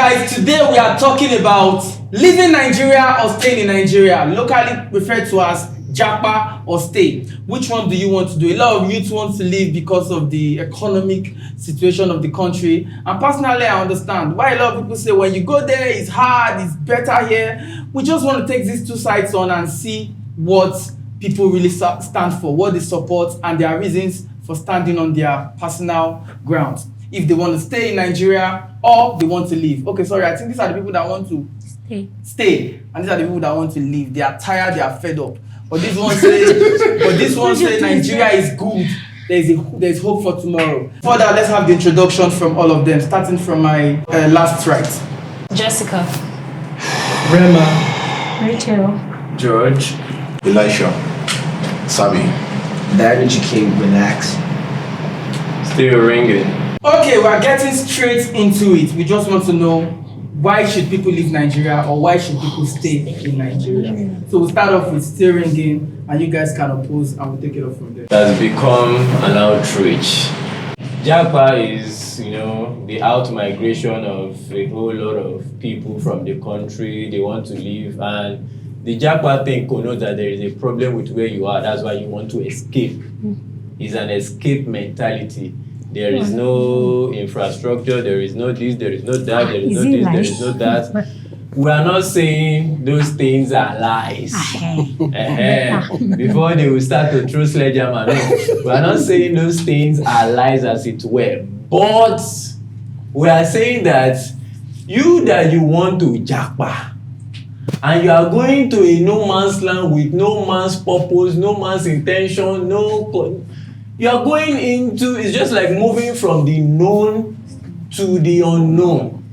guys, today we are talking about leaving Nigeria or staying in Nigeria, locally referred to as Japa or stay. Which one do you want to do? A lot of youth want to leave because of the economic situation of the country. And personally, I understand why a lot of people say when you go there, it's hard, it's better here. We just want to take these two sides on and see what people really stand for, what they support, and their reasons for standing on their personal grounds. If they want to stay in Nigeria or they want to leave. Okay, sorry, I think these are the people that want to stay, and these are the people that want to leave. They are tired, they are fed up. But this one say Nigeria is good. There's hope for tomorrow. For that, let's have the introduction from all of them, starting from my last right. Jessica. Rema. Rachel. George. Elisha. Sabi. The Energy King, relax. Still ringing. Okay, we're getting straight into it. We just want to know, why should people leave Nigeria or why should people stay in Nigeria? So we'll start off with still ringing, and you guys can oppose and we'll take it off from there. It has become an outrage. Japa is, the out-migration of a whole lot of people from the country. They want to leave, and the Japa thing connotes that there is a problem with where you are. That's why you want to escape. It's an escape mentality. There is no infrastructure, there is no this, there is no that, there is no this, there is no that. We are not saying those things are lies. Before they will start to throw sledgehammer. No. We are not saying those things are lies as it were. But we are saying that you want to japa, and you are going to a no man's land with no man's purpose, no man's intention, you are going into, it's just like moving from the known to the unknown.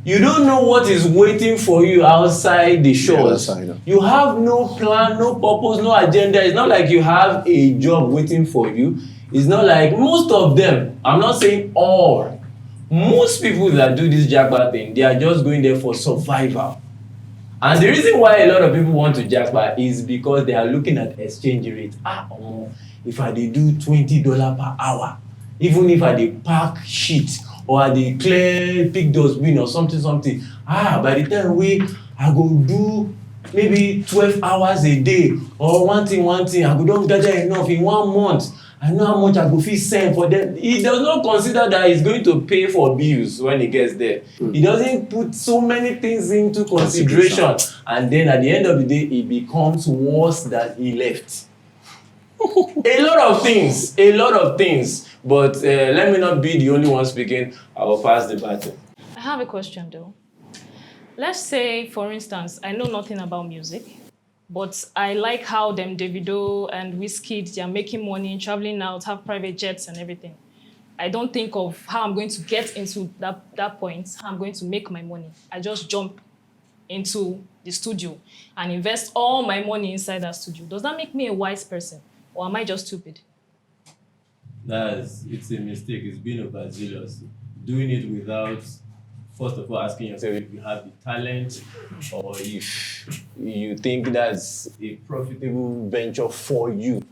You don't know what is waiting for you outside the shores. Yeah, you have no plan, no purpose, no agenda. It's not like you have a job waiting for you. It's not like most of them, I'm not saying all, most people that do this Japa thing, they are just going there for survival. And the reason why a lot of people want to Japa is because they are looking at exchange rate. If I dey do $20 per hour, even if I dey pack shit or I dey clear pick dustbin or something, by the time I go do maybe 12 hours a day or one thing, I go don gather enough in 1 month. I know how much I go fit send for them. He does not consider that he's going to pay for bills when he gets there. He doesn't put so many things into consideration. And then at the end of the day, it becomes worse than he left. A lot of things. But let me not be the only one speaking. I will pass the baton. I have a question though. Let's say, for instance, I know nothing about music, but I like how them Davido and Wizkid, they are making money, traveling out, have private jets and everything. I don't think of how I'm going to get into that point, how I'm going to make my money. I just jump into the studio and invest all my money inside that studio. Does that make me a wise person? Or am I just stupid? It's a mistake. It's being overzealous. Doing it without, first of all, asking yourself if you have the talent or if you think that's a profitable venture for you.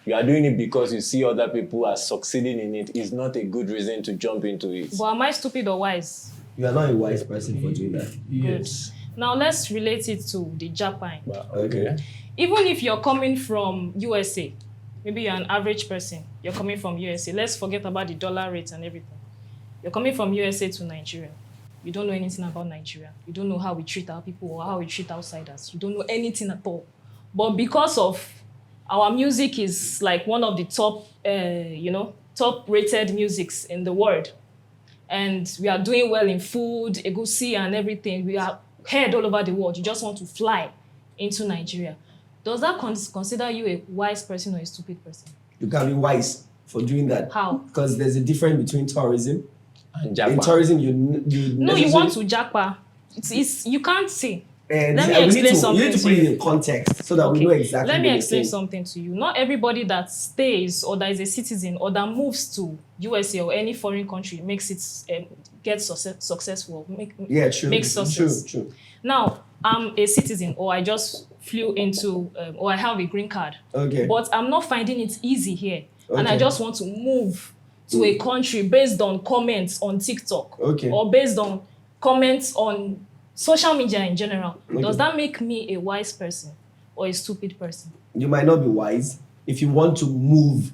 You are doing it because you see other people are succeeding in it. It's not a good reason to jump into it. But am I stupid or wise? You are not a wise person for doing that. Yes. Good. Now let's relate it to the Japan. Okay. Even if you're coming from USA, maybe you're an average person, you're coming from USA. Let's forget about the dollar rate and everything. You're coming from USA to Nigeria. You don't know anything about Nigeria. You don't know how we treat our people or how we treat outsiders. You don't know anything at all. But because of our music is like one of the top rated musics in the world. And we are doing well in food, egusi and everything. We are heard all over the world. You just want to fly into Nigeria. Does that consider you a wise person or a stupid person? You can be wise for doing that. How? Because there's a difference between tourism And Japa. In tourism, you want to Japa. It's you can't say. And Let me explain something. You need to put it in context so that we know exactly. Let me explain something to you. Not everybody that stays or that is a citizen or that moves to USA or any foreign country makes it get successful. Makes success. True. Now, I'm a citizen or I just flew into or I have a green card. Okay. But I'm not finding it easy here. Okay. And I just want to move to a country based on comments on TikTok. Okay. Or based on comments on social media in general, does that make me a wise person or a stupid person? You might not be wise if you want to move.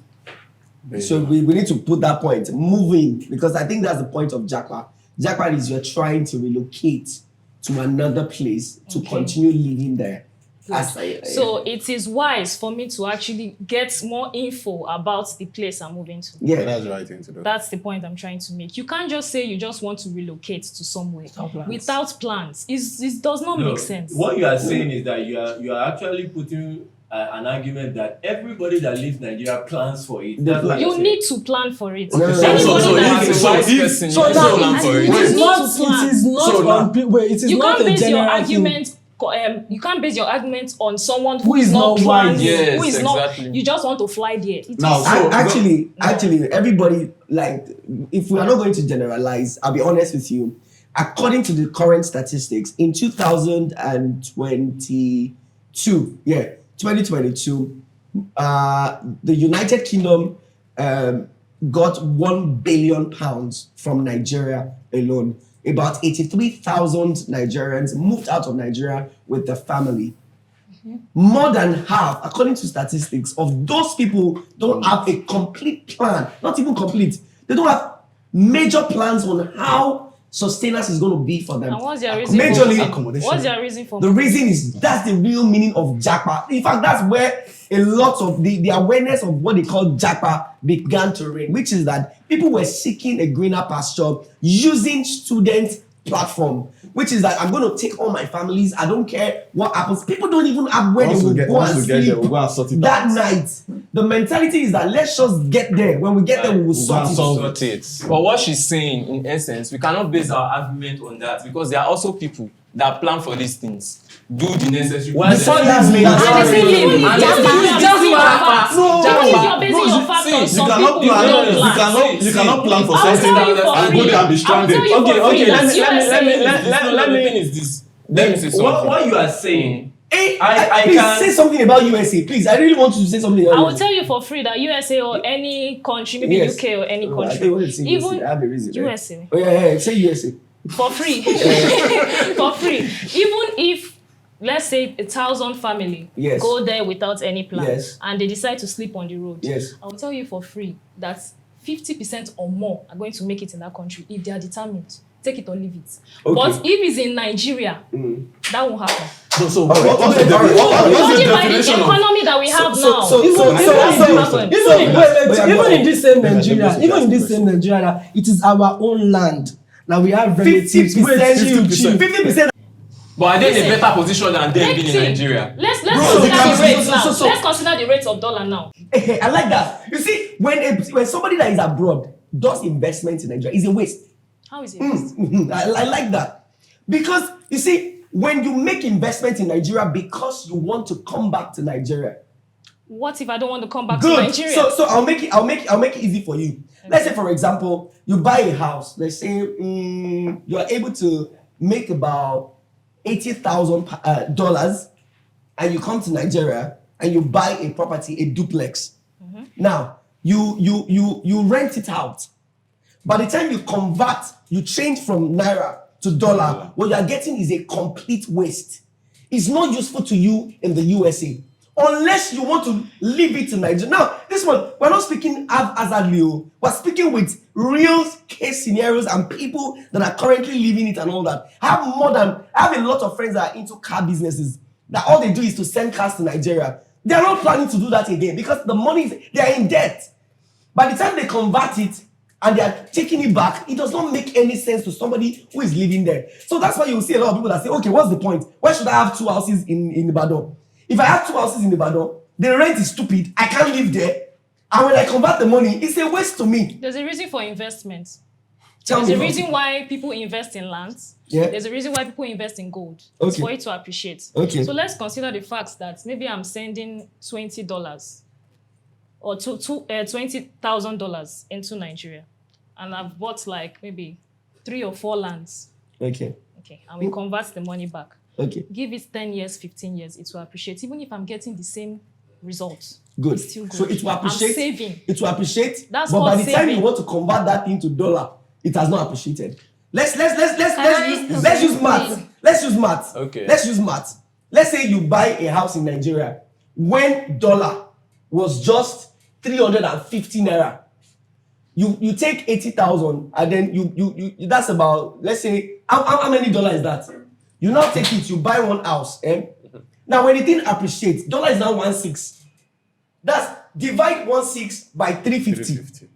So we need to put that point, moving, because I think that's the point of Japa. Japa is you're trying to relocate to another place to continue living there. So it is wise for me to actually get more info about the place I'm moving to. Yeah, That's the right thing to do. That's the point I'm trying to make. You can't just say you just want to relocate to somewhere without plans. It does not make sense. What you are saying is that you are actually putting an argument that everybody that lives in Nigeria plans for it. That's what you're You saying. need to plan for it. Okay, Anybody that- It is not you a can't base your general thing. argument. You can't base your argument on someone Who is not planned. wise. Who Yes, is not. exactly. You just want to fly there. It Now, is- so- Actually, everybody, like, if we are not going to generalize, I'll be honest with you. According to the current statistics, in 2022, 2022, the United Kingdom got £1 billion from Nigeria alone. About 83,000 Nigerians moved out of Nigeria with their family. More than half, according to statistics, of those people don't have a complete plan. Not even complete. They don't have major plans on how sustenance is going to be for them. And what's their reason Majorly, for? What's their reason for? the reason is that's the real meaning of Japa. In fact, that's where a lot of the awareness of what they call Japa began to reign, which is that people were seeking a greener pasture using student platform, which is that I'm going to take all my families. I don't care what happens. People don't even have where they will go and sleep we'll go and sort it that out. night. The mentality is that let's just get there. When we get there, we will sort it. Sort it. But what she's saying, in essence, we cannot base our argument on that because there are also people that plan for these things, do the necessary. Well, Before the- that's made. And the thing is, even if And you're the thing is, basing your facts, No, even if you're basing your facts on you some You people, cannot plan. don't You plan. cannot plan for I'll something tell you for and free. go there and be stranded. I'll tell you for free. Okay, That's USA. let me the thing is this. Let me say something. What you are saying, Hey, I please can- say something about USA. Please, I really want you to say something about I will USA. tell you for free that USA or any country, maybe Yes. UK or any I country, think I wanted to say USA. I even have a reason. right? USA, Oh yeah, say USA. for free, for free. Even if, let's say, 1,000 family Yes. go there without any plan, Yes. and they decide to sleep on the road, Yes. I will tell you for free that 50% or more are going to make it in that country if they are determined. Take it or leave it. Okay. But if it's in Nigeria, that won't happen. So what's the Judging by the definition of? economy that we have now, Even in this same Nigeria, Nigeria, even in this same Nigeria, it is our own land. Now we have relatives. 50%. 50%. But are they in a Listen. better position than them being in Listen, Nigeria? Let's Bro, consider you can't- the rates now. so- Let's consider the rates of dollar now. I like that. You see, when somebody that is abroad does investment in Nigeria, it's a waste. How is it? I like that. Because you see, when you make investment in Nigeria because you want to come back to Nigeria, What if I don't want to come back to good. Nigeria? So I'll make it easy for you. Let's say, for example, you buy a house. Let's say you are able to make about $80,000, and you come to Nigeria and you buy a property, a duplex. Now you rent it out. By the time you convert, you change from naira to dollar. What you are getting is a complete waste. It's not useful to you in the USA. Unless you want to leave it in Nigeria. Now, this one, we're not speaking haphazardly. We're speaking with real case scenarios and people that are currently living it and all that. I have a lot of friends that are into car businesses that all they do is to send cars to Nigeria. They're not planning to do that again because the money, they are in debt. By the time they convert it and they are taking it back, it does not make any sense to somebody who is living there. So that's why you see a lot of people that say, okay, what's the point? Why should I have 2 houses in Ibadan? If I have 2 houses in Ibadan, the rent is stupid. I can't live there. And when I convert the money, it's a waste to me. There's a reason for investment. Tell There's me a more. reason why people invest in lands. Yeah. There's a reason why people invest in gold. It's Okay. for it to appreciate. Okay. So let's consider the fact that maybe I'm sending $20 or $20,000 into Nigeria, and I've bought like maybe 3 or 4 lands. Okay. Okay, and we convert the money back. Okay. Give it 10 years, 15 years, it will appreciate. Even if I'm getting the same results, Good. it's still good. So it will appreciate. I'm saving. It will appreciate. That's but by called the time saving. you want to convert that into dollar, it has not appreciated. Let's use math. Okay. Let's use math. Let's say you buy a house in Nigeria when dollar was just 350 naira. You take 80,000 and then you that's about, let's say, how many dollars is that? You now take it, you buy one house. Now when the thing appreciates, dollar is now 1.6. That's divide 1.6 by 350.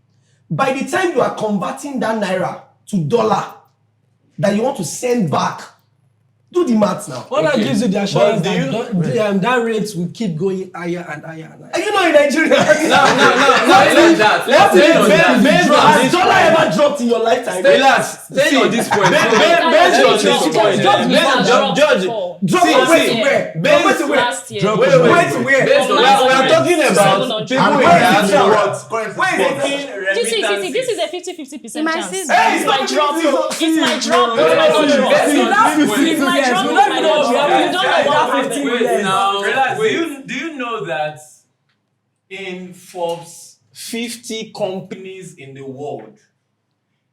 By the time you are converting that naira to dollar that you want to send back, do the maths now. All that gives you the assurance But that that rate will keep going higher and higher and higher. Are you not in Nigeria? No. Let's stay on that. Based on Has this dollar point. ever dropped in your lifetime? Relax. Stay on this point. Based on this point. Judge. Drop See, away see, to where? based- Wait to where? Last year. Wait. Wait to where? Based on Last we are year. talking about 700. people And in where is diaspora. it? What? Where is it? See, this is a 50-50% It might chance. still It be. Hey, might stop drop. it. It might drop. It Wait, might not wait, drop. wait. It might drop. It might not drop. You don't know what happened. Wait, now, Relax. wait. Do you know that in Forbes 50 companies in the world,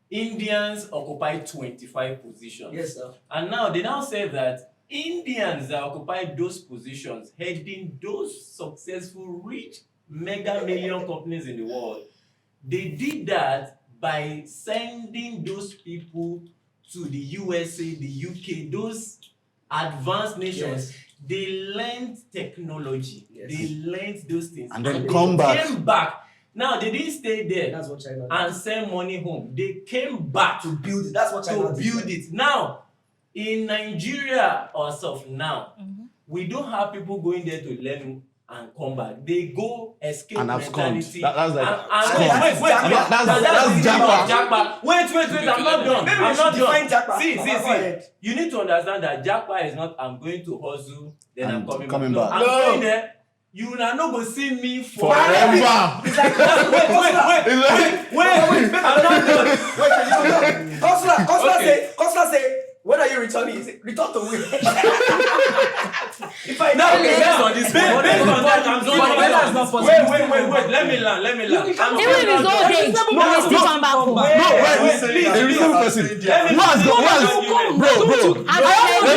Indians occupy 25 positions? Yes, sir. And now they now say that Indians that occupy those positions, heading those successful, rich, mega million companies in the world, they did that by sending those people to the USA, the UK, those advanced nations. Yes. They learned technology. Yes. They learned those things. And then they come back. came back. Now, they didn't stay there That's what China did. and send money home. They came back To build it. That's what China to did. build it. Now, in Nigeria ourselves now, we don't have people going there to learn and come back. They go escape And abscond. mentality. That's like and wait. That's Japa. Japa. Wait. I'm not done. Maybe we I'm should not define done. Japa. See. Go ahead. You need to understand that Japa is not I'm going to hustle, then I'm And coming coming back. back. No, I'm No. going there. You are not going to see me for Forever. Wait. I'm not done. Consular say, when are you returning? He say, return to where? If I Now, know, based on this, based on that, I'm that's not going possible. Wait. Let me land. I'm Even if still it's not old done. age, you will still come back home. Please. A reasonable person. Let me Who has finish got? this Bro. argument. And Nigeria.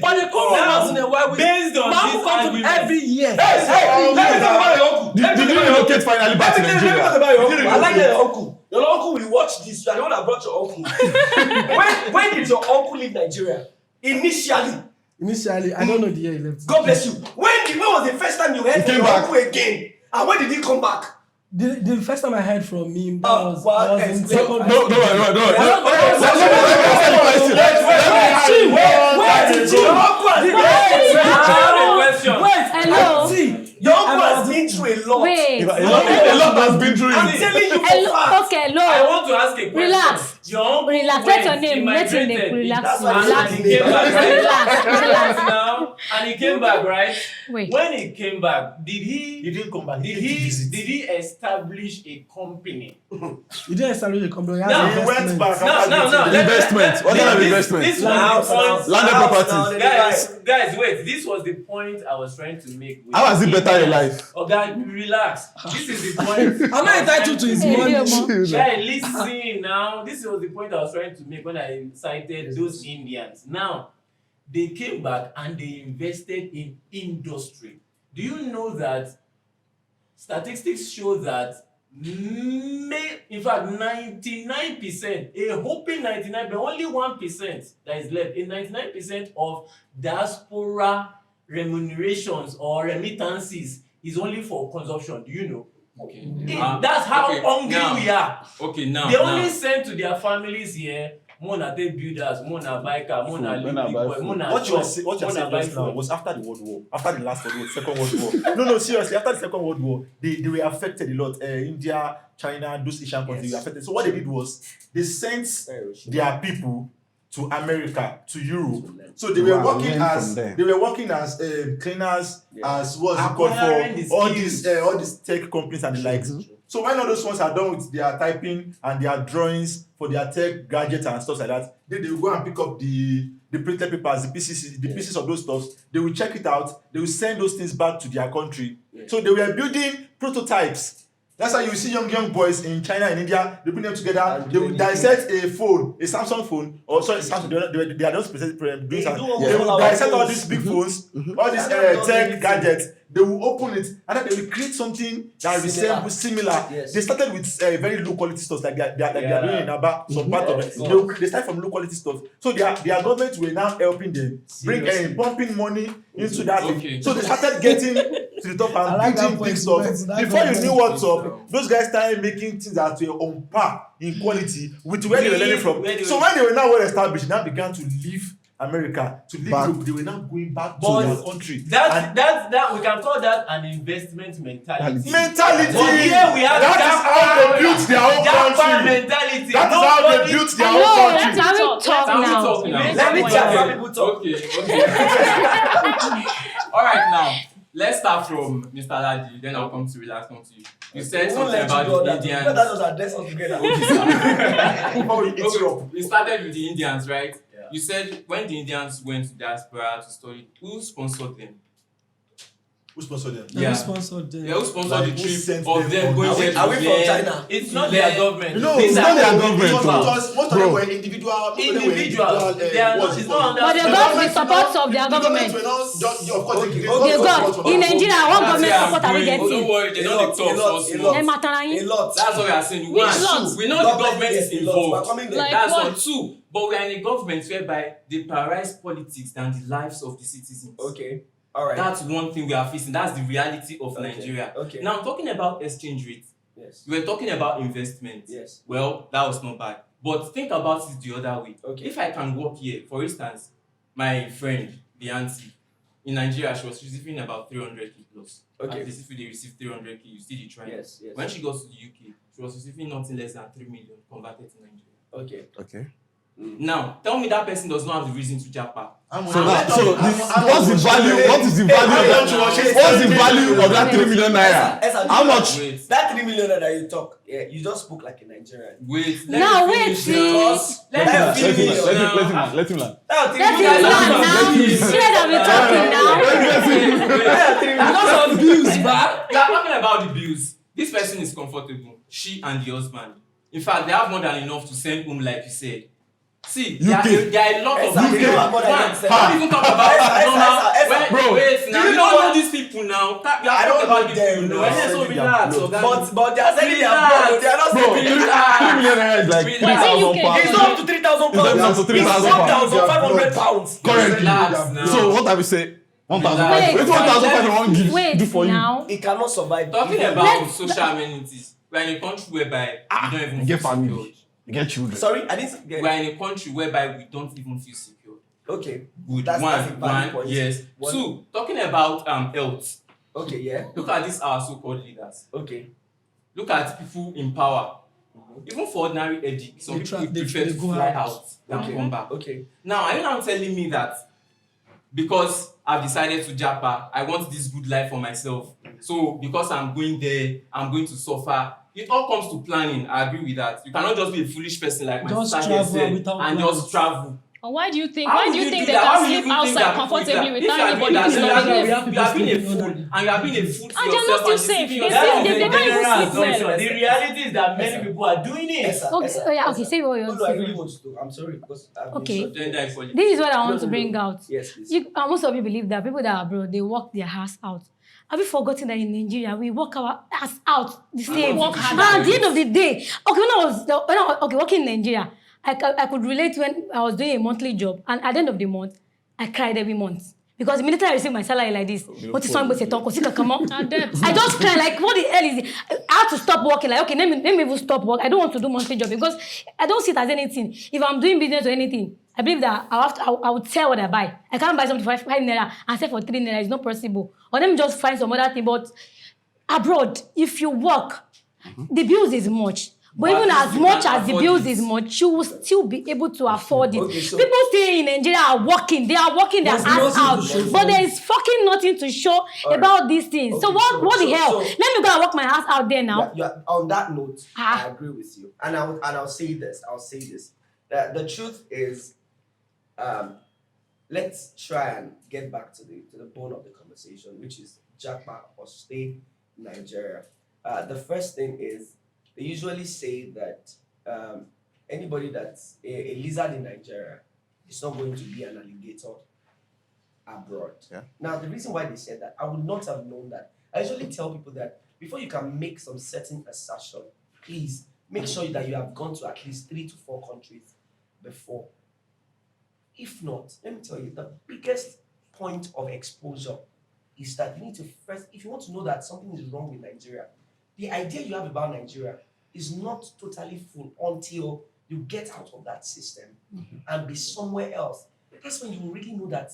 But they come once in a while with Based on Bamboo this come to argument, every year. Did you relocate finally back to Nigeria? I like that your uncle. Your uncle will watch this. You are the one that brought your uncle. when did your uncle leave Nigeria? Initially, I don't know the year he left. God bless you. When was the first time you heard He from came your back. uncle again? And when did he come back? The first time I heard from him, that Oh, was, well, I was in explain. second. No. Hello. Your uncle has been through a lot. Wait. A lot has been through I'm it. telling you for Hello. fact. Okay, I hello. want to ask a question. Relax. Your uncle Relax. went, Let your name. Let your name. immigrated, Relax. That's why Relax. and he came back, right? Relax. Now, and he came back, right? Wait. When he came back, did he didn't come back. did he establish a company? He didn't establish a company. He has No, he went investments. back. No. Investment. What kind of investment? This was House, the point. Landed property. Guys, wait. This was the point I was trying to make. with How has it better your life? Oh, God, relax. This is the point. I'm not entitled to his Hey, money. Leo, Guy, listen now. This was the point I was trying to make when I cited those Indians. Now, they came back and they invested in industry. Do you know that statistics show that in fact 99%, a whopping 99%, but only 1% that is left, in 99% of diaspora remunerations or remittances is only for consumption. Do you know? Okay. That's how okay, hungry now- we are. Okay, now. They only send to their families here. Mona take builders, Mona buy car, Mona Food, live Mona big buy boy, food. Mona What chop, you're Mona saying buy just now food. was after the World War, after the last World War, Second World War. No, seriously, after the Second World War, they were affected a lot. India, China, those Asian countries were affected. So what they did was they sent their people to America, to Europe. So they were working as cleaners, as what's it called Acquiring the for all skills. these tech companies and the likes. So when all those ones are done with their typing and their drawings for their tech gadgets and stuff like that, then they will go and pick up the printed papers, the pieces of those stuff. They will check it out. They will send those things back to their country. So they were building prototypes That's why you see young boys in China and India, they bring them together, they will dissect a phone, a Samsung phone, or sorry, Samsung, they are just doing something. They will dissect all these big phones, all these tech gadgets, they will open it, and then they will create something that resembles similar. Yes. They started with very low quality stuff, like they are doing in Aba, some part of it. They start from low quality stuff. So their government were now helping them, pumping money into that thing. So they started getting to the top and building big stuff. Before you knew what's up, those guys started making things that were on par in quality with where they were learning from. So when they were now well established, now began to leave America, to leave Europe, they were now going back to their country. That we can call that an investment mentality. Mentality. But here we have that is how they built their own country. Mentality. That is how they built their own country. Can we talk now? Let me chat. People talk. Okay. All right, now let's start from Mr. Ladi. Then I'll come to relax. Come to you. You said something about the Indians. Let us address us together. Okay, we started with the Indians, right? Yeah. You said when the Indians went to diaspora to study, who sponsored them? Who sponsored them? Yeah. Who sponsored them? Yeah, who sponsored Like, the who trip sent of them them on? going there to Are we from learn? China? It's not their government. No, These it's are not their all government. individuals. Most of them were individual. They are not. It's not under. But they got the support of their government. Were not just, of course, they They got in Nigeria, what government support are we Don't getting? worry, they don't talk so a small. lot. Ẹ máa tanra A yín. lot. That's what we are saying. Which One, lot? we know the government is We're involved. coming there. Like That's what? one. Two, but we are in a government whereby they prioritize politics than the lives of the citizens. Okay. All right. That's one thing we are facing. That's the reality of Nigeria. Okay. Now, talking about exchange rate, Yes. we were talking about investment. Yes. Well, that was not bad. But think about it the other way. Okay. If I can work here, for instance, my friend, the auntie, in Nigeria, she was receiving about 300k plus. Okay. At least if they receive 300k, you see the trend. Yes. Yes. When she goes to the UK, she was receiving nothing less than 3 million converted to Nigeria. Okay. Okay. Now, tell me that person does not have the reason to japa. So what's the value? What is the value of that? What's the value of that 3 million naira? How much? Wait, That 3 million that you talk, yeah, you just spoke like a Nigerian. wait. let Now, me wait, finish now. Because Let that me was finish now. Let him land. that Let him land now. Share that we're talking now. Lots of views, back. We are talking about the bills. This person is comfortable. She and the husband. In fact, they have more than enough to send home, like you said. See, there are a lot of Yes, people. I have more than enough to send. Don't even talk about Yes, bro, wait, now you you know don't know what? these people now. We I are don't talking about know the them, people. no. No, so relax. But they are sending their blood. They are not Bro, 3 sending. million naira is like Relax. 3,000 It's pounds. It's up to 3,000 pounds. It's up to 3,000 pounds. 1,500 pounds. Currently. Relax now. So what have we said? 1,000. Wait, Wait, 1,500 give Wait do for you. now. It cannot survive. Talking about social amenities, we are in a country whereby we don't even You get feel family. secured. You get children. Sorry, I didn't get. We are in a country whereby we don't even feel secured. Okay. Good. That's a valid One, point. yes. One. Two, talking about health. Okay, yeah. Look at these our so-called leaders. Okay. Look at people in power. Even for ordinary edic, some people prefer to go fly out. out than Okay. come back. Okay. Now, are you now telling me that because I've decided to japa, I want this good life for myself? So because I'm going there, I'm going to suffer. It all comes to planning. I agree with that. You cannot just be a foolish person like my Just sister here travel said without and plans. just travel. And why do you think? How Why would do you you think do they that? How can would you sleep even think outside that comfortably if without you are anybody doing that, disturbing you them? have been a fool and you have been a fool to And they're yourself not still and safe. deceiving They yourself. they can't even sleep well. The reality is that many people are doing it. Esa, Okay, Esa, oh yeah, Esa. okay, say what you No, want no, I to really say. want to. I'm sorry because I've Okay. been Gender equality. This is what I want No, to no, bring no. out. Yes, please. Most of you believe that people that are abroad, they work their ass out. Have you forgotten that in Nigeria, we work our ass out the same? work And harder. at the end of the day, okay, when I was working in Nigeria, I could relate when I was doing a monthly job, and at the end of the month, I cried every month. Because immediately I received my salary like this, what is wrong with it? I just cried like, what the hell is it? I had to stop working. Like, okay, let me even stop work. I don't want to do monthly job because I don't see it as anything. If I'm doing business or anything, I believe that I would sell what I buy. I can't buy something for 5 naira and sell for 3 naira. It's not possible. Or let me just find some other thing. But abroad, if you work, the bills is much. But even as much as the bills is much, you will still be able to afford it. Okay, so- People staying in Nigeria are working. They are working their There's ass nothing out. to show But for there it. is fucking nothing to show Alright. about these things. So Okay, what the hell? so- Let me go and work my ass out there now. On that note, Ah. I agree with you, and I'll say this. That the truth is, let's try and get back to the bone of the conversation, which is Japa or stay in Nigeria. The first thing is they usually say that anybody that's a lizard in Nigeria is not going to be an alligator abroad. Yeah. Now, the reason why they said that, I would not have known that. I usually tell people that before you can make some certain assertion, please make sure that you have gone to at least 3 to 4 countries before. If not, let me tell you, the biggest point of exposure is that you need to first, if you want to know that something is wrong with Nigeria, the idea you have about Nigeria is not totally full until you get out of that system and be somewhere else. That's when you will really know that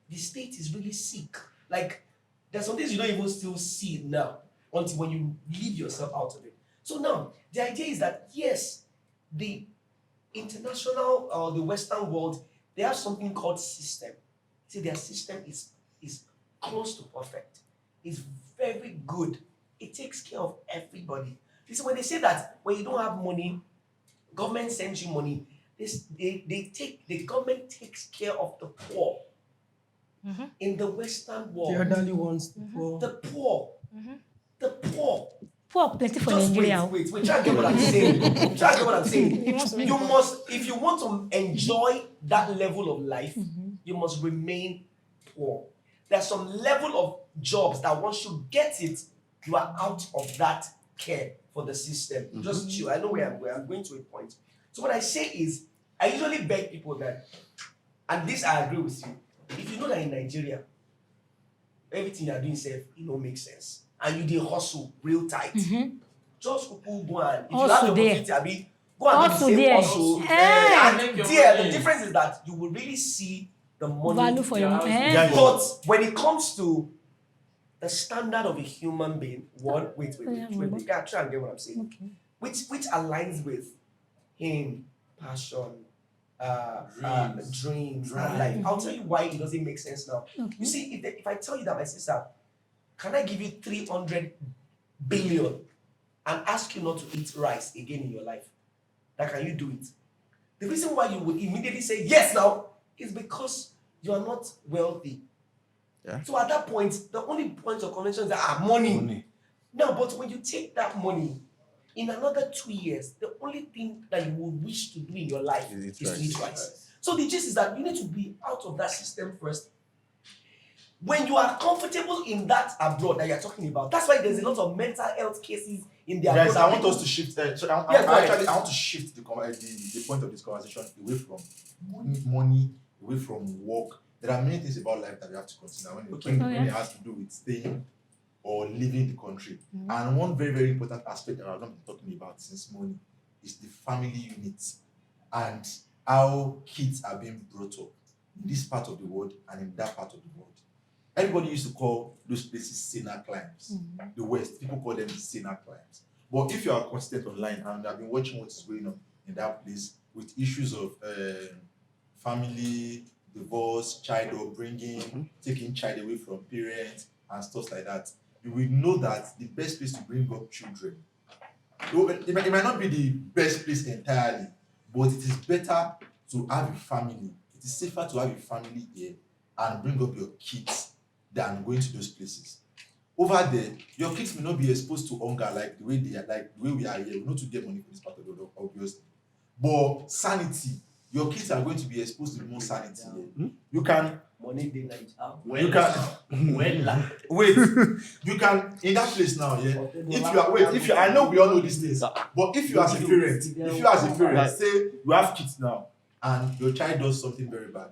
the state is really sick. Like, there's some things you don't even still see now until when you leave yourself out of it. So now, the idea is that, yes, the international or the Western world, they have something called system. See, their system is close to perfect. It's very good. It takes care of everybody. You see, when they say that when you don't have money, government sends you money, the government takes care of the poor. In the Western world, The elderly ones, the poor. The poor. Poor plenty for Just Nigeria. wait. Try and get what I'm saying. Try and get what I'm saying. You must, if you want to enjoy that level of life, you must remain poor. There's some level of jobs that once you get it, you are out of that care for the system. Just chill. I know where I'm going. I'm going to a point. So what I say is, I usually beg people that, and this I agree with you, if you know that in Nigeria, everything you are doing safe, it don't make sense. And you did hustle real tight. Just go and if you have the opportunity, I mean, go and do the same hustle. And there, the difference is that you will really see the money Value for your money. But when it comes to the standard of a human being, wait, you gotta try and get what I'm saying. Okay. Which aligns with him, passion, dreams, and life. I'll tell you why it doesn't make sense now. Okay. You see, if I tell you that, my sister, can I give you 300 billion and ask you not to eat rice again in your life? That can you do it? The reason why you would immediately say yes now is because you are not wealthy. Yeah. So at that point, the only point of convention is that money. Now, but when you take that money, in another 2 years, the only thing that you would wish to do in your life is to eat rice. So the gist is that you need to be out of that system first. When you are comfortable in that abroad that you're talking about, that's why there's a lot of mental health cases in the abroad. Guys, I want us to shift. I want to shift the point of this conversation away from money, away from work. There are many things about life that we have to consider when it has to do with staying or leaving the country. And one very, very important aspect that I've not been talking about since morning is the family unit and how kids are being brought up in this part of the world and in that part of the world. Everybody used to call those places Sena climes. The West, people call them Sena climes. But if you are consistent online and have been watching what is going on in that place with issues of family, divorce, child upbringing, taking child away from parents and stuff like that, you will know that the best place to bring up children, it might not be the best place entirely, but it is better to have a family. It is safer to have a family here and bring up your kids than going to those places. Over there, your kids may not be exposed to hunger like the way they are, like the way we are here. We know to get money for this part of the world, obviously. But sanity, your kids are going to be exposed to more sanity here. You can money day night out. You can wait. You can in that place now, yeah. If you I know we all know these things, but if you as a parent, say you have kids now and your child does something very bad.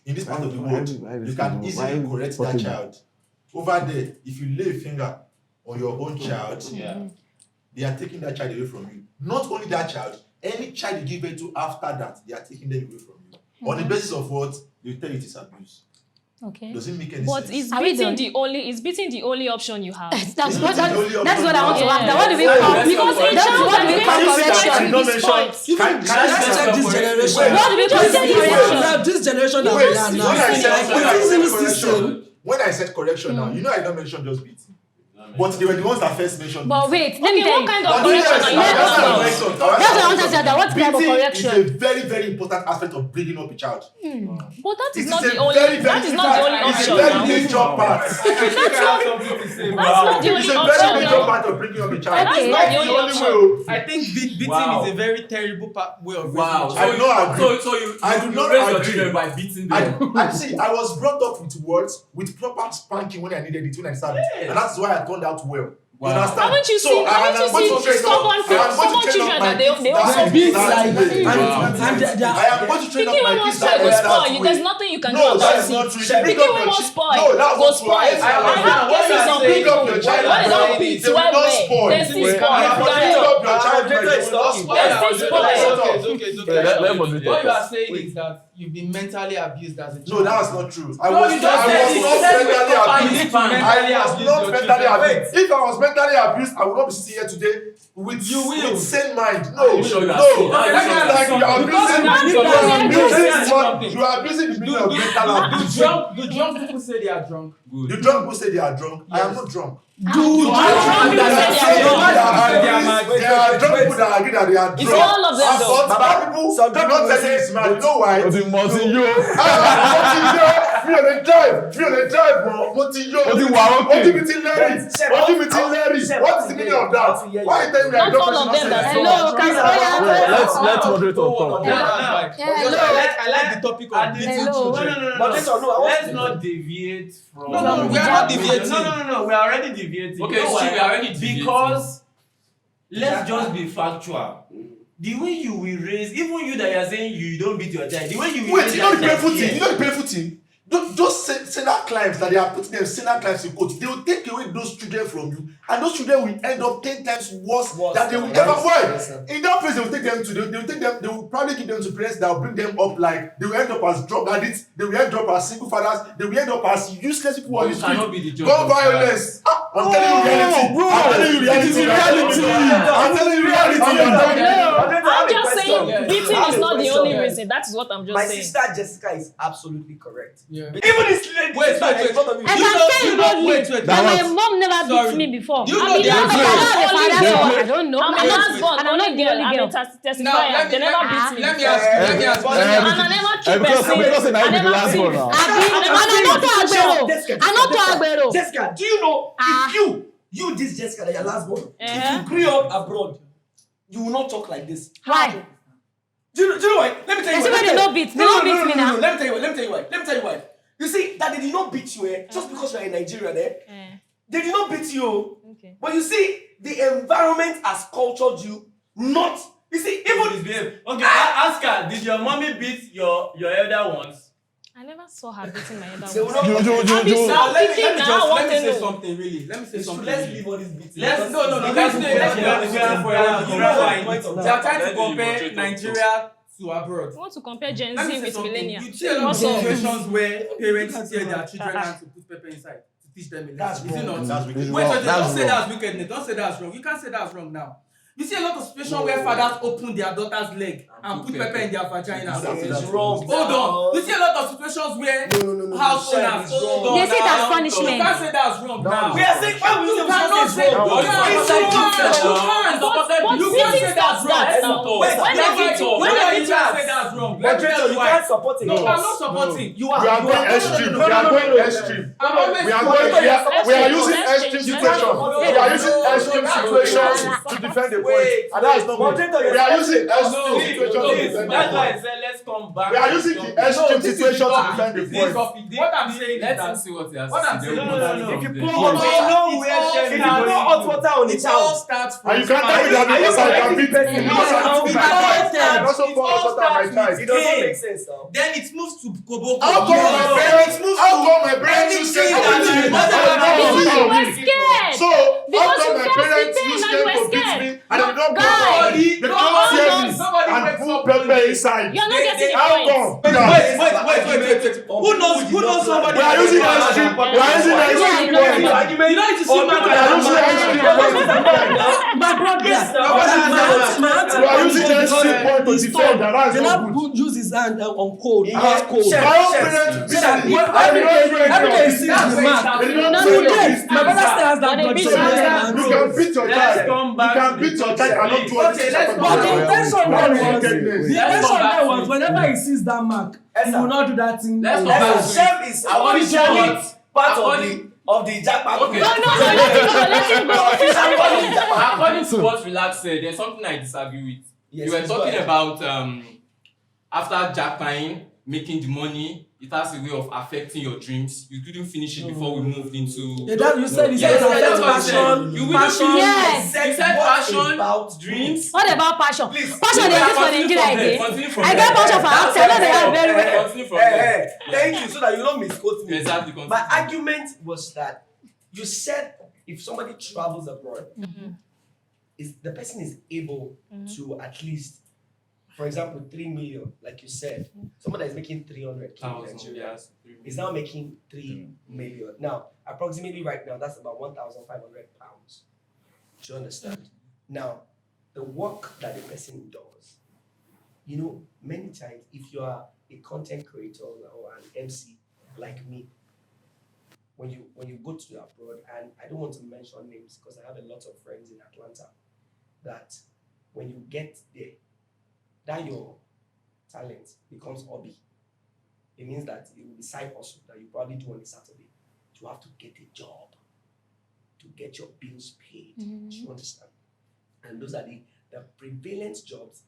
In this part of the world, you can easily correct that child. Over there, if you lay a finger on your own child, they are taking that child away from you. Not only that child, any child you give birth to after that, they are taking them away from you. On the basis of what? They tell you it is abuse. Okay. Does it make any But sense? it's beating the only option you have. That's what I want to ask. What do we Because call? a child Can I check this generation? What do we call correction? This generation that we are now. When I said correction now, you know I don't mention just beating. but they were the ones that first mentioned. But wait, let me tell what you. kind of But correction yes, are you that's talking about? correction. That's what I want to say. What type of Beating correction? is a very, very important aspect of bringing up a child. But that It is not a the only. very, That very- is not the only It's option a very now. major part. I think I have something to say. That's not the It's only a very option major now. part of bringing up a child. That's Okay. not the only Only option. way. I think beating Wow. is a very terrible way of Wow. raising I do not agree. So you I do not raise your agree. children by beating I them. see. I was brought up with words, with proper spanking when I needed it, when I started, Yes. and that's why I turned out well. Wow. You understand? Haven't you So, seen? I am Haven't going you to seen train up- I am going to stubborn train up children my that they kids also that- beat that- like I am going to train up Pikin my wey wan kids spoil that go that spoil. way. There's nothing you can do No, about that is it. not true. You should bring Pikin up wey your wan chi- spoil No, that's go not true. spoil. I have cases of bring people up your child. when they don beat They will well not well. spoil. They still Wait, spoil. you Guy. bring up your child. Jetta is talking. They still spoil. It's okay. Let moderate What you are first. saying is that you've been mentally abused as a child. No, that's not true. I No, was you not just said it. You said it mentally properly. abused. It's fine. I was not your mentally children. abused. If I was mentally abused, I would not be sitting here today with You will. with sane mind. Are No, you sure you are no. sane? Are you Like sure you are like you are sane? abusing Because you you are are abusing abusing you are abusing the meaning of mental abuse. Do drunk people say they are drunk? The drunk people say they are drunk. I am not drunk. Dude, There are drunk people that agree that they are drunk. It's all of them, though. But bad people do not tell you it's mad. You know why? Mo ti mọ̀ sí yó. Mi ò lè drive bro. Mo ti yó. Mo ti wà okay. Ojú mi ti lẹ́rìí. What is the meaning of that? Why you tell me I Not don't all of them that say hello, can Let's moderate on top. I like the topic of beating Hello. children. Let's not deviate from. No, we are not deviating. No. We are already deviating. Okay, You know see, why? we are already deviating. Because let's just be factual. The way you will raise, even you that you are saying you don't beat your child, the way you will Wait, raise you know the that painful child, thing? You know the painful thing? Those sinner climbs that they are putting them sinner climbs in quotes, they will take away those children from you, and those children will end up 10 times worse than they will ever. Why? In that place, they will take them to. They will probably give them to parents that will bring them up like they will end up as drug addicts. They will end up as single fathers. They will end up as useless people on the You cannot street. be the judge Gun of that. violence. I'm telling you reality. bro. I'm telling you reality. It is reality. I'm telling you reality. I'm just saying Yeah. beating is not the only reason. That is what I'm My just saying. sister Jessica is absolutely correct. Yeah. Even this lady Wait. I You can know- say you know- boldly wait. that my was- mom never Sorry. beat me before. Do you I know mean, they I are don't have a father, so girl. I don't know. I'm the last born, and I'm not the only I'm a girl. Now, testifier. They never beat me. let me ask you. Let me ask you. And I never keep Because person. I I be the never last thief. one now. I'm not to Agbero. I'm not to Agbero. Jessica, do you know if you this Jessica that your last born, if Uh-huh. you grew up abroad, you will not talk like this. Why? Do you know why? Let me tell you They why. say they don't beat. They don't beat me now. Let me tell you why. You see that they did not beat you just because you are in Nigeria there. They did not beat you. Okay. But you see, the environment has cultured you not. You see, even Misbehave. Okay, ask her, did your mommy beat your elder ones? I never saw her beating my they will elder not. You. Now, let me Speaking now, let me what say to know? something really. Let me say something. Let's really. leave all this beating. Let's No, let's let's stay. stay for a while. You know why? Point of They are trying to Let the compare moderator talk. Nigeria to abroad. You want to compare Gen Let me Z say with something. millennials? You see a lot of What's up? situations where parents tear their children hands to put pepper inside to teach them a That's lesson. Is it wrong. not? That's wicked. Wait, That's don't wrong. say that's wickedness. Don't say that's wrong. You can't say that's wrong now. You see a lot of situations where fathers open their daughter's leg and put pepper in their vagina. It's wrong. Hold on. You see a lot of situations where No. house Shem, owners it's hold wrong. on. They say it as now. punishment. You can't say that's wrong now. We are saying why we You say cannot say it's wrong. you can't. But You beating can't say that's starts wrong. that now. Wait, When That's they beat you, why when they you beat you, can't say that's wrong. Let me Moderator, tell you you why. can't support it. No, I'm not supporting. You We are going extreme. We are going extreme. I'm always We are using extreme situations. We are using extreme situations to defend the point, and that is not good. We are using extreme situations to defend That's the why I point. said let's come back. We are using the extreme situation to defend the point. What I'm saying is Let him that see what he has what to I'm say. saying Then is we'll that move if you on. pour Then hot we'll water, move on. if you pour hot water on the it all child, starts from And you can't tell me that because I can beat It you. doesn't I also pour water on my child. it doesn't make sense now. Then it moves to Koboko. How come my parents? How come my parents use Anything that scared my to mother beat because me? you were scared. So how Because come you my felt the parents pain use and you scared were to beat scared. me and they don't Guy, they don't tear me and put pepper inside? You're not getting the How point. come? Wait. Who knows somebody? We are using extreme. We are using extreme point. You know, it's We are using extreme point. My brother. We are using extreme point to his defend stone. that. That's They not now good. use his hand on cold. Yeah. That's cold. Shem, My own Shem, parents, So that every day he sees the mark. They don't Now know you what get. this My brother is. still has that But they blood. beat So him. he has You hand. can beat your Let's child. come You back can to beat the your child and not topic. do anything. Okay, let's go But the back. intention That's was, wickedness. the Let's intention come back there to was it. whenever he sees that mark, he Esther. will not do that thing. Let's come again. back to Shem is officially part of the jackpot. Okay. No, let him go. Officially part of the jackpot. According to what Relax said, there's something I disagree with. Yes, You were please talking go ahead. about after jackpotting, making the money, it has a way of affecting your dreams. You couldn't finish it before we moved into. Yeah, that you said he Yes, said that's affect what I said. passion. You wouldn't Passion. finish. Yes. You said What passion, about dreams. What about passion? Please. Passion they use for Nigeria again. Continue from I there. get passion for acting. I know they have very well. Continue from there. Thank you, so that you don't misquote me. Exactly. Continue. My argument was that you said if somebody travels abroad, is the person is able to at least, for example, 3 million, like you said, someone that is making 300k in Nigeria is now making 3 million. Now, approximately right now, that's about 1,500 pounds. Do you understand? Now, the work that the person does, you know, many times, if you are a content creator or an MC like me, when you go to abroad, and I don't want to mention names because I have a lot of friends in Atlanta, that when you get there, that your talent becomes hobby. It means that it will be side hustle that you probably do on a Saturday. You have to get a job to get your bills paid. Do you understand? And those are the prevalent jobs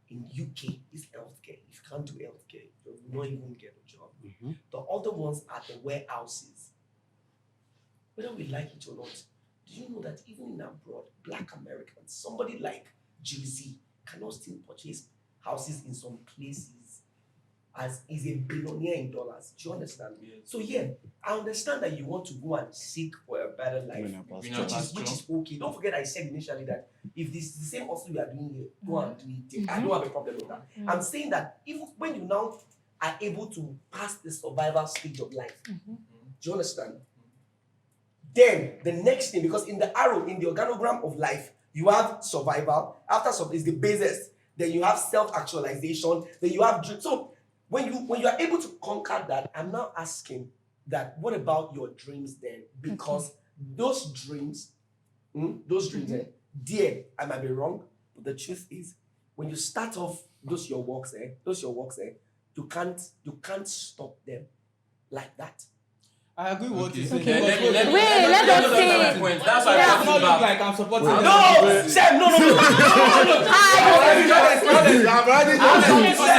in UK is healthcare. If you can't do healthcare, you will not even get a job. The other ones are the warehouses. Whether we like it or not, do you know that even in abroad, Black Americans, somebody like Jay-Z cannot still purchase houses in some places as is a billionaire in dollars. Do you understand? Yes. So yeah, I understand that you want to go and seek for a better life, which is okay. Don't forget I said initially that if this is the same hustle you are doing here, go and do it. I don't have a problem with that. I'm saying that even when you now are able to pass the survival stage of life, do you understand? Then the next thing, because in the arrow, in the organogram of life, you have survival. After survival is the basis. Then you have self-actualization. Then you have dreams. So when you are able to conquer that, I'm now asking that what about your dreams then? Because those dreams, dear, I might be wrong, but the truth is, when you start off those your works, you can't stop them like that. I agree with what you said. Let me Wait, let us see. That's why It I does not brought look it back. like I'm supporting them. No, Shem, no.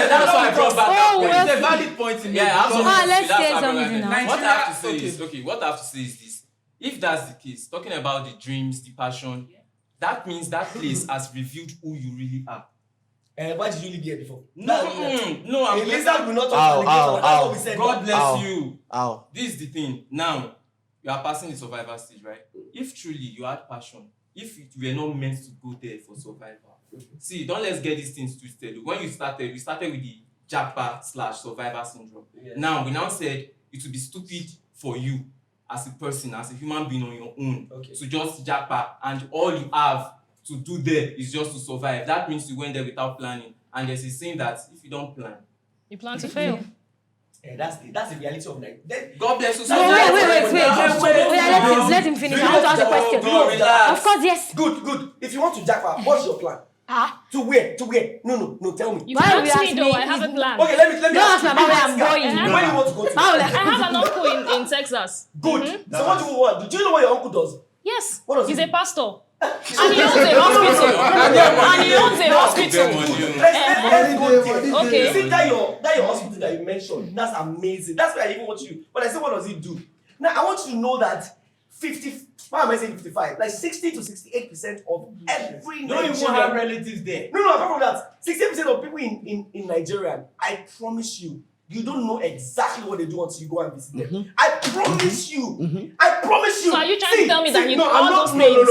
That's why I brought back that Oh, point. well, It's a valid point to me. Yeah, I have something to let's say. That's say why I brought something that. now. What I have to say Okay. is, what I have to say is this. If that's the case, talking about the dreams, the passion, that means that place has revealed who you really are. Why did you leave here before? No, A I'm lizard will not touch Ow, alligator. That's ow, what we said. God bless Ow. you. Ow. This is the thing. Now, you are passing the survival stage, right? If truly you had passion, if you were not meant to go there for survival, see, don't let's get these things twisted. When we started with the Japa/survivor syndrome. Yes. Now, we now said it would be stupid for you as a person, as a human being on your own, to just Japa and all you have to do there is just to survive. That means you went there without planning. And there's a saying that if you don't plan, You plan to fail. That's the reality of life. God bless you. No, wait. Let him finish. I want to ask a question. Relax. Of course, yes. Good. If you want to jackpot, what's your plan? To where? No, tell me. You Why can will you ask me ask though, me? I have a plan. Okay, let me Don't ask me about where I'm going. Where you want to go to? How will I have an uncle in Texas. Good. So what do you want? Do you know what your uncle does? Yes. What does He's he a do? pastor. And he owns a hospital. And he owns a hospital. Let's go there. Okay. You see that your hospital that you mentioned, that's amazing. That's why I even want you. But I said, what does he do? Now I want you to know that why am I saying 55? Like 60 to 68% of every Don't even Nigerian. have relatives there. No, apart from that, 60% of people in Nigeria, I promise you, you don't know exactly what they do until you go and visit them. I promise you. I promise you. So are you trying to tell me that you no, know I'm all not, those no, names?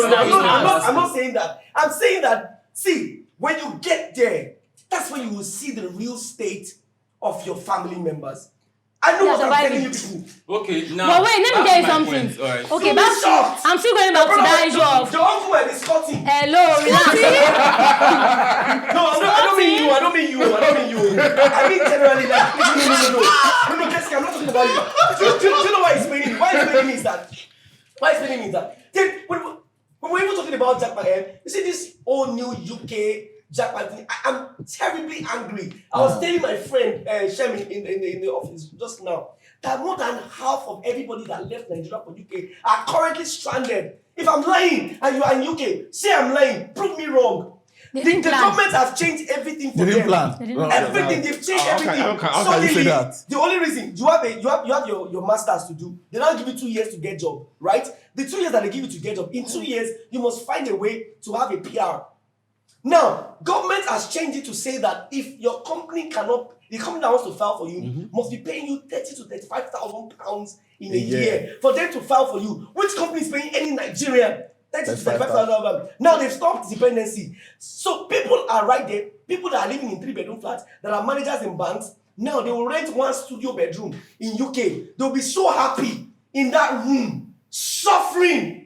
I'm not saying that. I'm saying that, see, when you get there, that's when you will see the real state of your family members. I know what I'm telling you people. Okay, now. But wait, let me back tell to you my something. point. All right. Okay, You'll be back shocked. to. I'm still going back to that issue of. Your uncle will be Scotty. Hello, relax. No, I don't mean you. I don't I mean generally, like, no, Jessica, I'm not talking about you. Do you know why it's paining me? Why it's paining me is that, then when we're even talking about jackpot, you see this whole new UK jackpot thing, I'm terribly angry. I was telling my friend Shem in the office just now that more than half of everybody that left Nigeria for UK are currently stranded. If I'm lying and you are in UK, say I'm lying, prove me wrong. The government has changed everything for them. They didn't plan. Everything, they've changed everything. How can you say that? The only reason you have your masters to do, they now give you 2 years to get job, right? The 2 years that they give you to get job, in 2 years you must find a way to have a PR. Now, government has changed it to say that if your company cannot, the company that wants to file for you must be paying you 30 to 35,000 pounds in a year for them to file for you. Which company is paying any Nigerian 30 to 35,000 pounds? Now they've stopped dependency. So people are right there. People that are living in 3-bedroom flats, that are managers in banks, now they will rent 1 studio bedroom in UK. They'll be so happy in that room, suffering.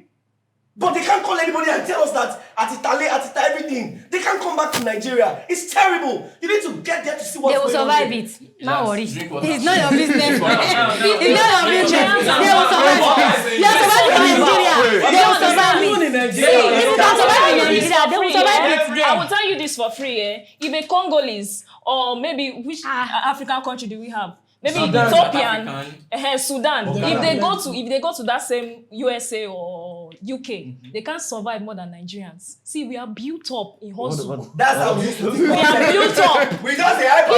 But they can't call anybody and tell us that at Italy, everything. They can't come back to Nigeria. It's terrible. You need to get there to see what's going on. They will survive it. Don't worry. It's not your business. It's not your business. They will survive it. They will survive in Nigeria. They will survive it. See, if you can survive in Nigeria, they will survive it there. I will tell you this for free. If a Congolese or maybe which African country do we have? Maybe Ethiopian, Sudan. If they go to that same USA or UK, they can't survive more than Nigerians. See, we are built up in hustle. That's how we used to We are built up. We just say, even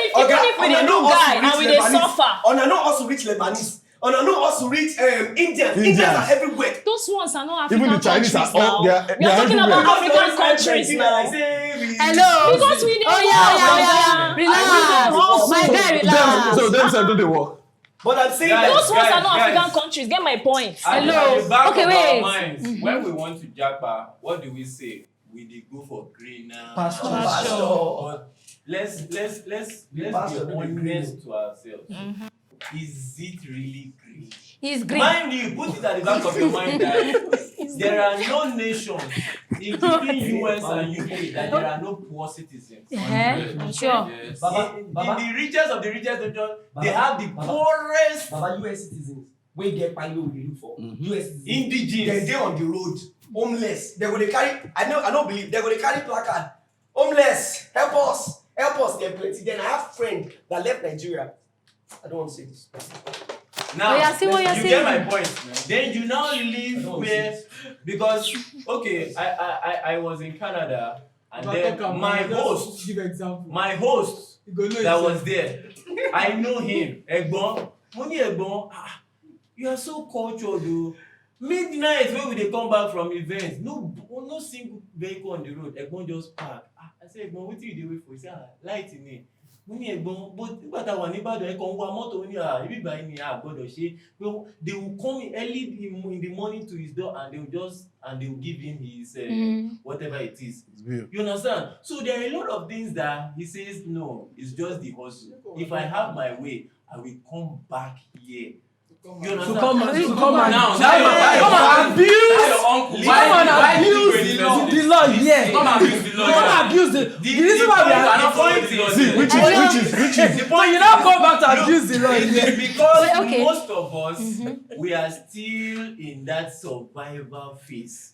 if we dey do guy and we dey suffer. On I know also rich Lebanese. On I know also rich Indians. Indians are everywhere. Those ones are not African Even the Chinese countries are all, now. We are talking about African countries now. Hello. Because we dey Relax. My guy, relax. So them say do they work? But I'm saying those ones are not African countries. Get my point. Hello. Okay, wait. When we want to japa, what do we say? We dey go for greener pasture. But let's be honest to ourselves. Is it really green? He's green. Mind you, put it at the back of your mind that there are no nations, including US and UK, that there are no poor citizens. Sure. Yes. In the richest of the richest region, they have the poorest US citizens. We get money we look for. US citizens. indigenous. They're on the road, homeless. They're going to carry. I don't believe they're going to carry placard. Homeless, help us. They're plenty. Then I have friend that left Nigeria. I don't want to say this. Now, you get my point. Then you now live where, because okay, I was in Canada, and then my host that was there, I know him. Egbon, you are so cultured, though. Midnight when they come back from events, no single vehicle on the road. Egbon just park. I said, Egbon, what do you do for? He said, light in it. But nígbà tá wà ní Ìbàdàn ẹ kàn wá mọ́tò ní ibi báyìí ni a gbọ́dọ̀ ṣe pé they will come in early in the morning to his door and they will give him his whatever it is. You understand? So there are a lot of things that he says no, it's just the hustle. If I have my way, I will come back here. You understand? To come and abuse the law. Yeah. Come and abuse the reason why we are which is the point. You now go back to abuse the law. Because most of us we are still in that survival phase.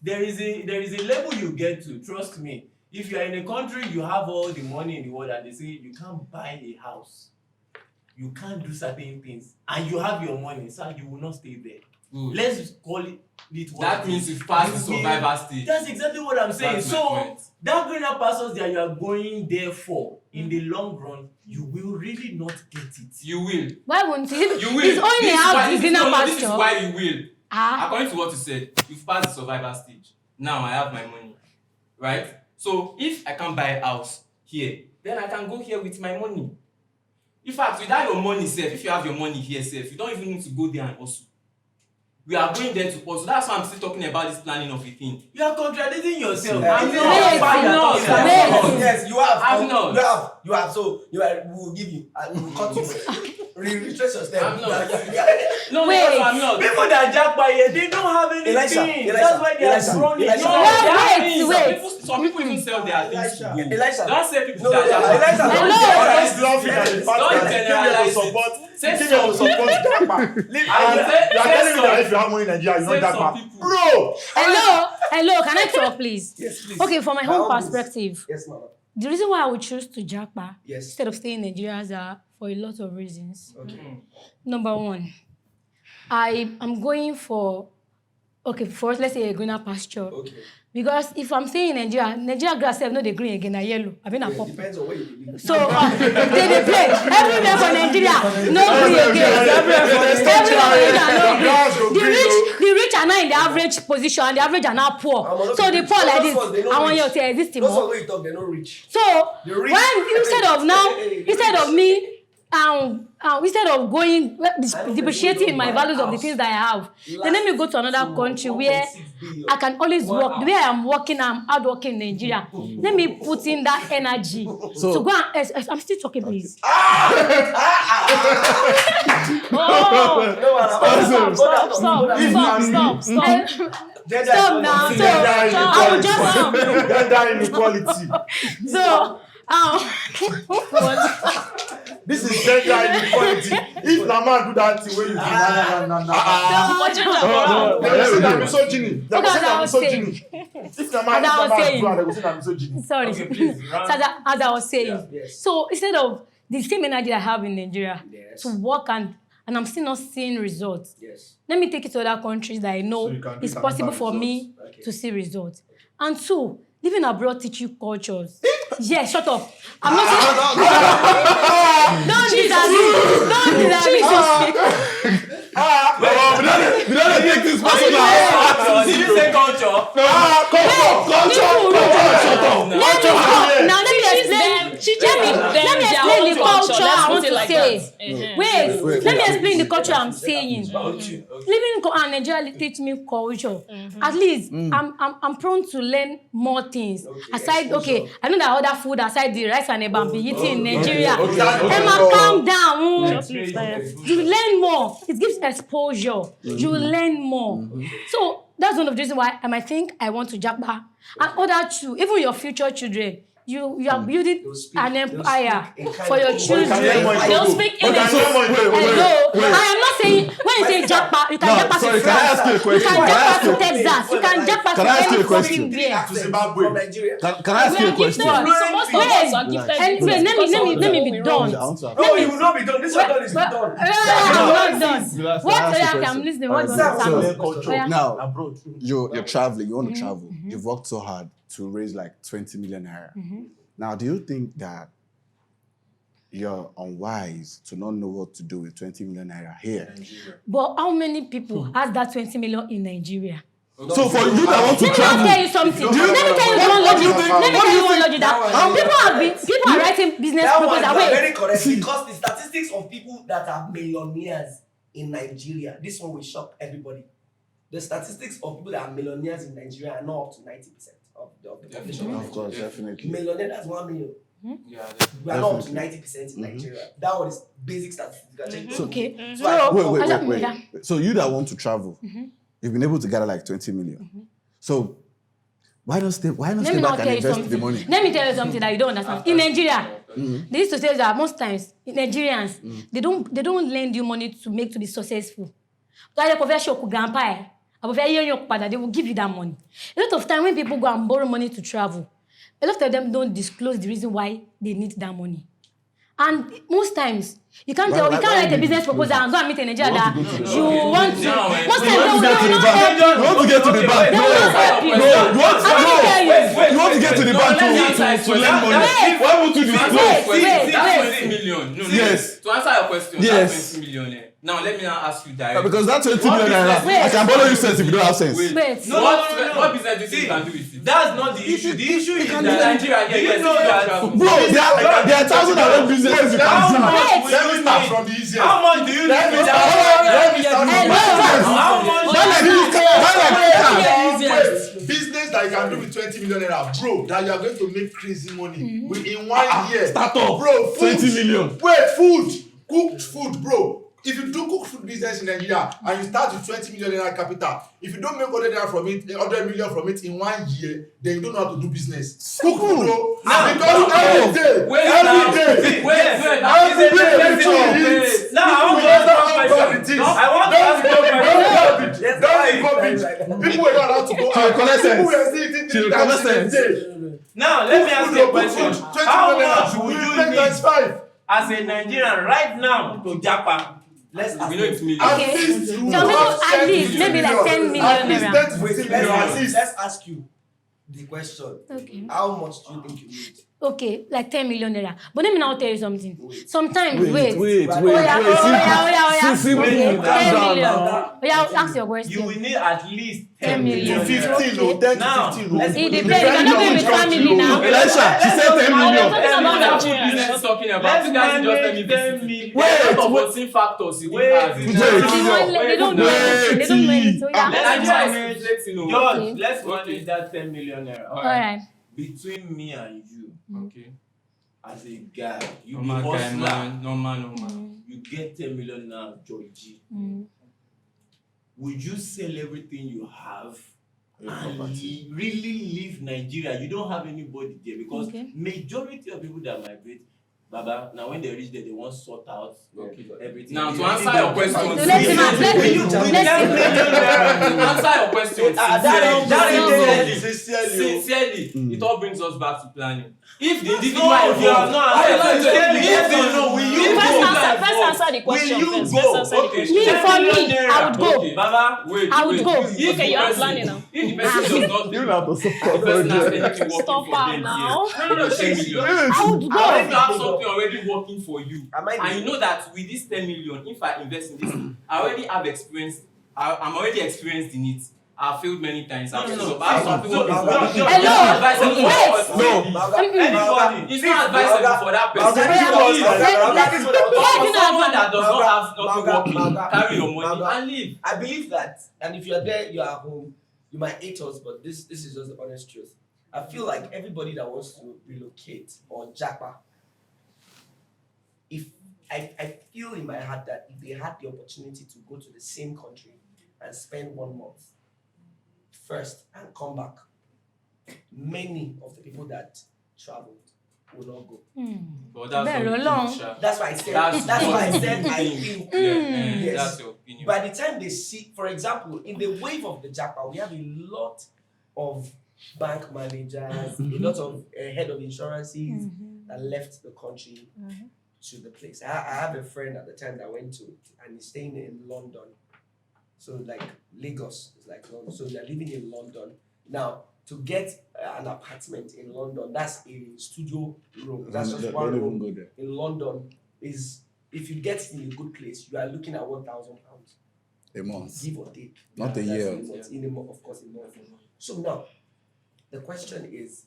There is a level you get to. Trust me. If you are in a country, you have all the money in the world, and they say you can't buy a house. You can't do certain things, and you have your money, so you will not stay there. Let's call it what that means you've passed the survival stage. That's exactly what I'm saying. So that greener pastures that you are going there for, in the long run, you will really not get it. You will. Why won't you? You will. It's only have the greener pasture. This is why you will. According to what you said, you've passed the survival stage. Now I have my money, right? So if I can't buy a house here, then I can go here with my money. In fact, without your money, if you have your money here, you don't even need to go there and hustle. We are going there to hustle. That's why I'm still talking about this planning of a thing. You are contradicting yourself. Yes, you have. not. You have. So we will give you. We will cut you. Retrace your step. I'm not. No, Wait. because I'm not. People that japa here, they don't have anything. That's why they are running. Some people even sell their things to go. Elisha. Don't say people No, that Elisha. He's laughing at the fact Don't that generalize give support. Say Give them some support Japa. And you are telling me that if you have money in Nigeria, you Say don't some Japa. people. Bro! Hello, can I talk, please? Yes, please. Okay, from my By own all means. perspective, Yes, mama. the reason why I would choose to Japa Yes. instead of staying in Nigeria is for a lot of reasons. Okay. Number one, I am going for, first let's say a greener pasture. Okay. Because if I'm staying in Nigeria grass have no the green again, a yellow. I've been a pop. Depends on where you live. So they play everywhere for Nigeria. No green again. Everywhere for Nigeria, no green. The rich are not in the average position, and the average are not poor. So the poor like this, I want you to exist Those more. ones where you talk, they're not rich. So when instead of going depreciating my values of the things that I have, then let me go to another country where I can always work. The way I am working, I'm hard working in Nigeria. Let me put in that energy to go and. I'm still talking, please. No, Stop now. So I will just Gender inequality. So This is gender inequality. If na man do that thing, where you do na misogyny. If na man do that, they go say na misogyny. sorry. Okay, please, So as I was saying, so instead of the same energy I have in Nigeria to work and I'm still not seeing results. Yes. Let me take it to other countries that I know So you can do it's possible for me to see results. And two, living abroad teach you cultures. Yeah, shut up. I'm not saying. Don't disagree. We don't take this personal. Did you say culture? Now let me explain the culture I want to say. Wait, let me explain the culture I'm saying. Living in Nigeria teach me culture. At least I'm prone to learn more things. Aside, I know that other food aside the rice and eba be eating in Nigeria. Emma, calm down. You learn more. It gives exposure. You learn more. So that's one of the reasons why I might think I want to Japa. And other two, even your future children. You are building an empire for your children. They'll speak English. Hello. I am not saying when you say Japa, you can Japa to France. You can Japa to Texas. You can Japa to any fucking there. To Zimbabwe. From Nigeria. Can I ask you a question? Let me be done. No, you will not be done. This one done is done. I'm not done. What? I'm listening. What do you want to say? Now, you're traveling. You want to travel. You've worked so hard to raise like 20 million naira. Now, do you think that you're unwise to not know what to do with 20 million naira here? But how many people has that 20 million in Nigeria? So for you that want to travel, Let me tell you something. Let me tell you one logic. People are writing business That one proposals. you are Wait. very correct because the statistics of people that are millionaires in Nigeria, this one will shock everybody. The statistics of people that are millionaires in Nigeria are not up to 90% of the population. of course, definitely. Millionaire, that's 1 million. Yeah, We are not up to 90% in Nigeria. That one is basic statistics. Okay. Wait. So you that want to travel, you've been able to gather like 20 million. So why not stay back and invest the money? Let me tell you something that you don't understand. In Nigeria, they used to say that most times Nigerians they don't lend you money to be successful. They will give you that money. A lot of time when people go and borrow money to travel, a lot of them don't disclose the reason why they need that money. And most times, you can't write a business proposal and go and meet a Nigeria that you want to. Most times, they will not help you. You want to get to the bank? They will not help you. You want to get to the bank to lend money? Why would you disclose? That's 20 million. No, yes. To answer your question, yes. That's 20 million. Now let me now ask you directly. Because that 20 million naira, I can borrow you sense if you don't have sense. Wait. What business do you think you can do with it? That's not the issue. The issue is that Nigeria. you know that. Bro, there are thousands of businesses you can do. Let me start from the easiest. How much do you need? Let me start from How much? business that you can do with 20 million naira, bro, that you are going to make crazy money in 1 year. Start up. Bro, food. 20 million. Wait, food. Cooked food, bro. If you do cooked food business in Nigeria and you start with 20 million naira capital, if you don't make 100 million from it in 1 year, then you don't know how to do business. Cook food, bro. Because every day, Now people were not allowed to go out. People were still eating things. Now let me ask you a question. How much would you need 25 as a Nigerian right now to Japan? Let's ask We know it's million. Okay. So maybe at least maybe like 10 million naira. let's ask you the question. Okay. How much do you think you need? Okay, like 10 million naira. But let me now tell you something. Sometimes Wait. Okay, 10 million. Ask your You question. will need at least 10 million. 15 or 10 to Now, 15. let's It depends. You're not going with family now. Elisha, she said 10 We're million. talking about That's what Nigeria. business is talking about. Let's You guys just tell me manage 10 this. million. There are a lot of unseen factors you didn't have. They don't know anything. They don't know anything. So yeah. Let's Nigeria manage, is reflecting, you know. George, Okay. let's manage that 10 million naira. All right. Between me and you, Okay. as a guy, you be Normal guy, hustler, man. Normal. you get 10 million now, Georgie. Mm. Would you sell everything you have and property. really leave Nigeria? You don't have anybody there because Okay. majority of people that migrate, Baba, now when they reach there, they want to sort out everything. Now, to They answer need your them- question, So let's answer your question sincerely, it all brings us back to planning. If the individual No, you are involved, not. First answer the question. Will you First go? answer the Okay. question. Me, for me, I would go. Okay. Baba, Wait, I would wait. go. If Okay, the you are person- planning now. If the person does not, You have to the person has anything working Stop for her them now. here. No, 10 million. I would If you go. have something already working for you, Am I and you know that with this 10 million, if I invest in this, I already have experience. I'm already experienced in it. I've failed many times. I've failed up. I have some people. Hello. It's not advisable for that person. anybody. It's not advisable for that person. For someone that does not have nothing working, carry your money and leave. I believe that, and if you're there, you're at home, you might hate us, but this is just the honest truth. I feel like everybody that wants to relocate or japa, if I feel in my heart that if they had the opportunity to go to the same country and spend 1 month first and come back, many of the people that traveled will not go. But that's Very your long. opinion, Sha. That's why I said. That's That's why I your said I opinion. think. Yeah, Yes. that's your opinion. By the time they see, for example, in the wave of the Japa, we have a lot of bank managers, a lot of head of insurances that left the country to the place. I have a friend at the time that went to, and he's staying in London. So like Lagos is like London. So they're living in London. Now, to get an apartment in London, that's a studio room. That's just one room go there. in London. Is if you get in a good place, you are looking at £1,000, A month. give or take. Not a That's year. in a month, in a month, of course, in a month. So now, the question is,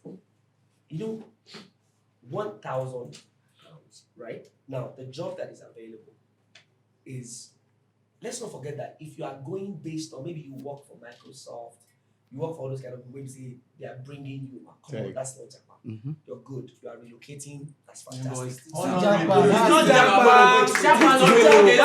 £1,000, right? Now, the job that is available is, let's not forget that if you are going based on, maybe you work for Microsoft, you work for all those kind of ways, they are bringing you, come on, Okay. that's not Japan. You're good, you are relocating, that's Boys, fantastic. it's not Japa. Japa. Japa not relocating.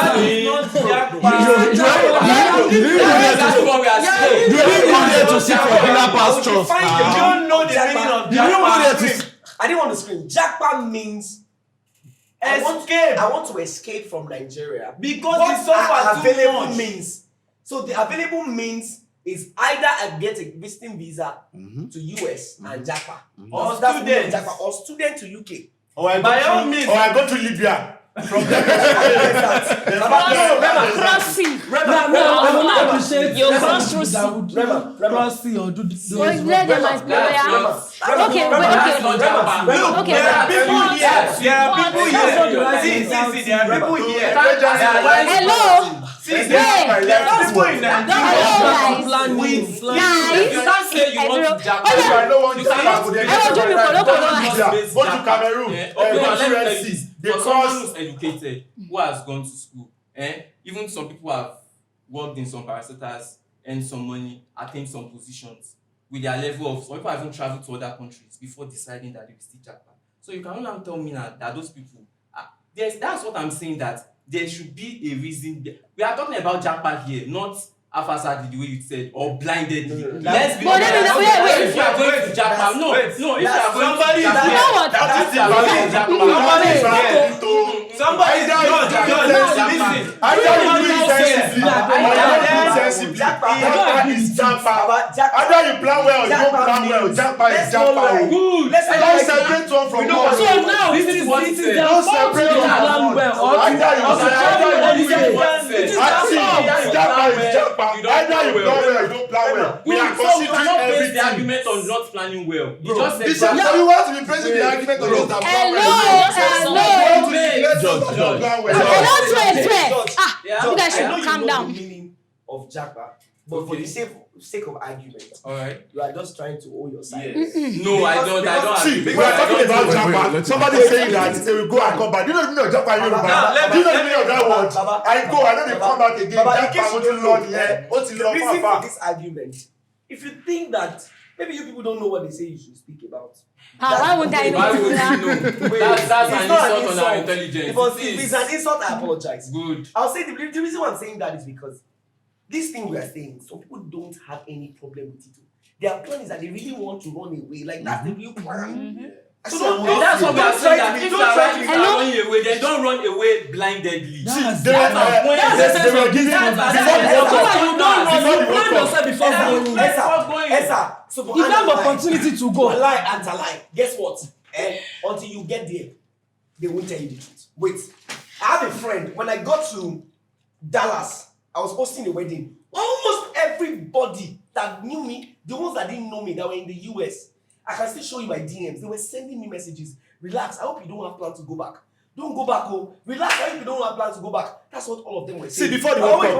That's what we are saying. You didn't go there to sit for greener pastures. You don't know the meaning of You didn't go there Japa. to I didn't want to scream. Japa means Escape. I want to escape from Nigeria. Because What it's so far too available much. means. So the available means is either I get a visiting visa to US and Japa, Or that's student. Japa, or student to UK. Or I By all go means. to, or I go to Libya. From there. Crossing. I will not appreciate Your cross through that would crossing or do those. Let them explain. Okay, That's wait, not okay. Japa. Okay, There are people But- here. There are people but- here. See, there are people here. Hello. See, there are people in Hello, Nigeria. guys. You can't say you want to Japa. I don't want You to cannot go say there. I want to be Kolokolo. Go to Cameroon. Okay, Go now to let me Red tell you Sea. this. They For someone cross. who's educated, who has gone to school, even some people have worked in some parastatals, earned some money, attained some positions. with their level of, some people have even traveled to other countries before deciding that they will still japa. So you can now tell me that those people, that's what I'm saying, that there should be a reason. We are talking about japa here, not haphazardly the way you said, or blindedly. Let's be honest. If you are going to japa, no, if you are going to japa, you know what? Somebody is not listen. Either you do it sensibly or you don't do it sensibly. Japa is japa. Either you plan well or you don't plan well. Japa is japa. Good. Don't separate one from one. So now this is their Don't fault to separate one plan from one. well. Either you japa is japa. Either you plan well or you don't plan well. We are considering everything. The argument on not planning well. You just This is said so you want to be praising the argument on those that plan well. Hello. You guys should calm down. The meaning of japa, but for the sake of argument, you are just trying to hold your side. No, I don't. See, we are talking about japa. Somebody saying that they will go and come back. Do you know the meaning of japa in Yoruba? Do you know the meaning of that word? I go, I know they come back again. Japa, what you love here? What you The love reason far. for this argument, if you think that maybe you people don't know what they say you should speak about. Why won't I Why would know? you know? That's an insult on our intelligence. If it's an insult, I apologize. Good. I'll say the reason why I'm saying that is because this thing we are saying, some people don't have any problem with it. Their plan is that they really want to run away. Like that's the real plan. So That's what we are saying, that if you are running away, then don't run away blindedly. They were giving So You have opportunity to go. Lie and lie. Guess what? Until you get there, they won't tell you the truth. Wait, I have a friend. When I got to Dallas, I was hosting a wedding. Almost everybody that knew me, the ones that didn't know me, that were in the US, I can still show you my DMs. They were sending me messages. Relax. I hope you don't have plans to go back. Don't go back. Oh, relax. I hope you don't have plans to go back. That's what all of them were saying. See, before the wait.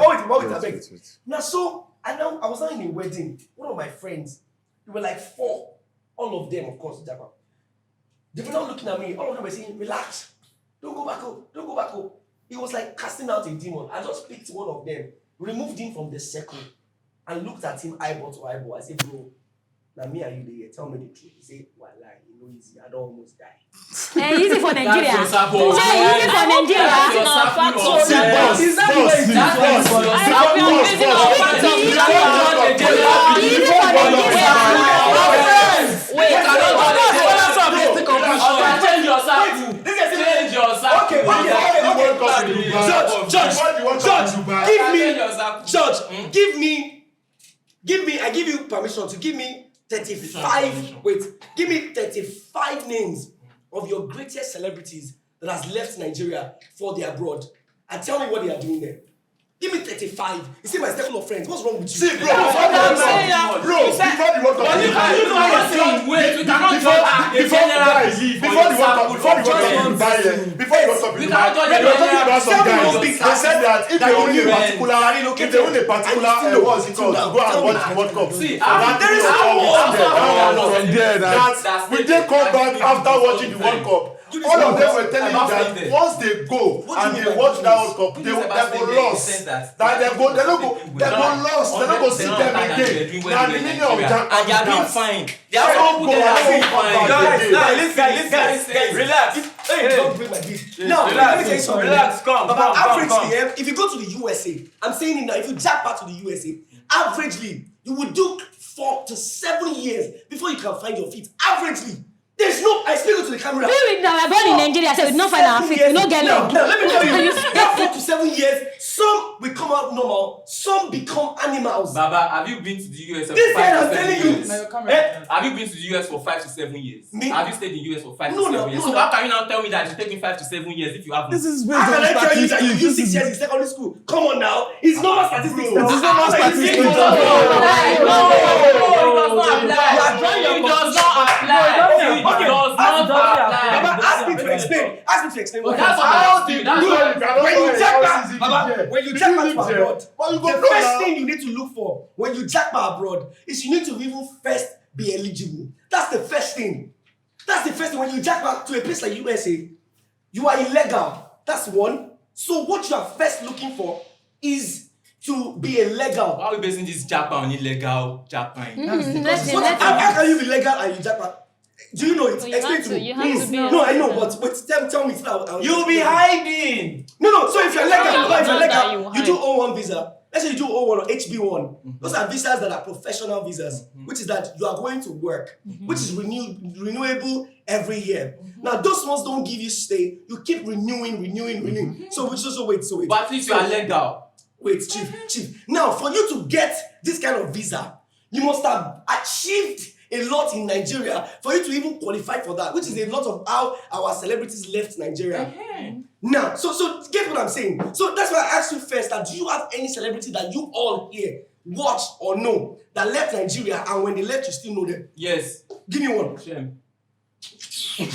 Now, so I was not in a wedding. One of my friends, they were like 4. All of them, of course, Japan. They were not looking at me. All of them were saying, relax. Don't go back. Oh, don't go back. Oh. He was like casting out a demon. I just picked one of them, removed him from the circle, and looked at him eyeball to eyeball. I said, bro, now me and you there, tell me the truth. He said, well, like, you know, easy. I don't almost die. Easy for Nigeria. That's your support. Easy for Nigeria. I give you permission to give me 35. Wait, give me 35 names of your greatest celebrities that has left Nigeria for the abroad, and tell me what they are doing there. Give me 35. You see my circle of friends. What's wrong with you? See, bro, before the World Cup, they said that if they win a particular, what's it called, to go and watch the World Cup. See, we did come back after watching the World Cup. All of them were telling you that once they go and they watch that World Cup, they go lost. That they go lost. They don't go see them again. Now the meaning of that, and they are doing fine. They are all good. They are doing fine. Guys, relax. Hey, don't bring my beef. No, let me tell you something. Relax, come. Averagely, if you go to the USA, I'm saying it now, if you jack back to the USA, averagely, you would do 4 to 7 years before you can find your feet. Averagely. There's no, I speak to the camera. We are born in Nigeria, so we don't find our feet. We don't get leg. No, let me tell you. That 4 to 7 years, some will come out normal, some become animals. Baba, have you been to the US for This 5 guy to I'm 7 telling you. years? Have you been to the US for 5 to 7 years? Me? Have you stayed in the US for 5 to No, 7 years? no, So how can you now tell me that it take me 5 to 7 years if you haven't? This is based How can on I tell you that you statistics. use 6 years in secondary school? Come on now. It's normal statistics. This is normal statistics. It does not apply. It does not apply. Baba, ask me to explain. What how do you do it? when you jack back abroad, the first thing you need to look for when you jack back abroad is you need to even first be eligible. That's the first thing. When you jack back to a place like USA, you are illegal. That's one. So what you are first looking for is to be a legal. Why are we basing this Japan on illegal Japan? How can you be legal and you Japan? Do you know it? Well, you Explain have to to- me. you have Please. to be No, I know, honest. but wait, tell me now. You'll be hiding. No. So if you're legal, No, if you're not that legal, you you do O1 visa. Let's say you do O1 or HB1. Those are visas that are professional visas, which is that you are going to work, which is renewable every year. Now those ones don't give you stay. You keep renewing. So wait. But at least you are legal. Wait, chief. Now, for you to get this kind of visa, you must have achieved a lot in Nigeria for you to even qualify for that, which is a lot of how our celebrities left Nigeria. Now, so get what I'm saying. So that's why I asked you first, that do you have any celebrity that you all here watch or know that left Nigeria, and when they left, you still know them? Yes. Give me one. Shem. What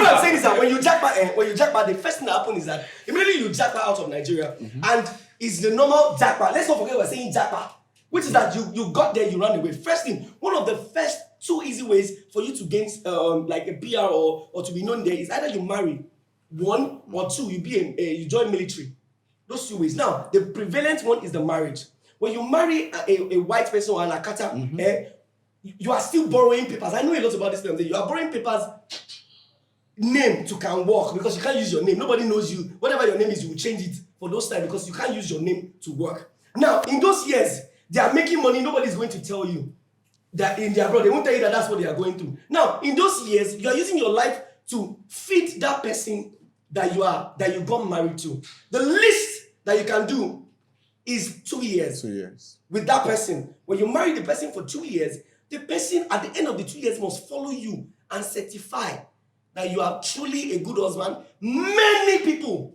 I'm saying is that when you jackpot, the first thing that happens is that immediately you jackpot out of Nigeria, and it's the normal jackpot. Let's not forget we're saying jackpot, which is that you got there, you ran away. First thing, one of the first two easy ways for you to gain like a PR or to be known there is either you marry, one, or two, you join military. Those two ways. Now, the prevalent one is the marriage. When you marry a white person or an Akata, you are still borrowing papers. I know a lot about this thing. You are borrowing papers, name to can work, because you can't use your name. Nobody knows you. Whatever your name is, you will change it for those times because you can't use your name to work. Now, in those years, they are making money. Nobody's going to tell you that in their abroad. They won't tell you that that's what they are going through. Now, in those years, you are using your life to feed that person that you got married to. The least that you can do is 2 years. 2 years. With that person. When you marry the person for 2 years, the person at the end of the 2 years must follow you and certify that you are truly a good husband. Many people,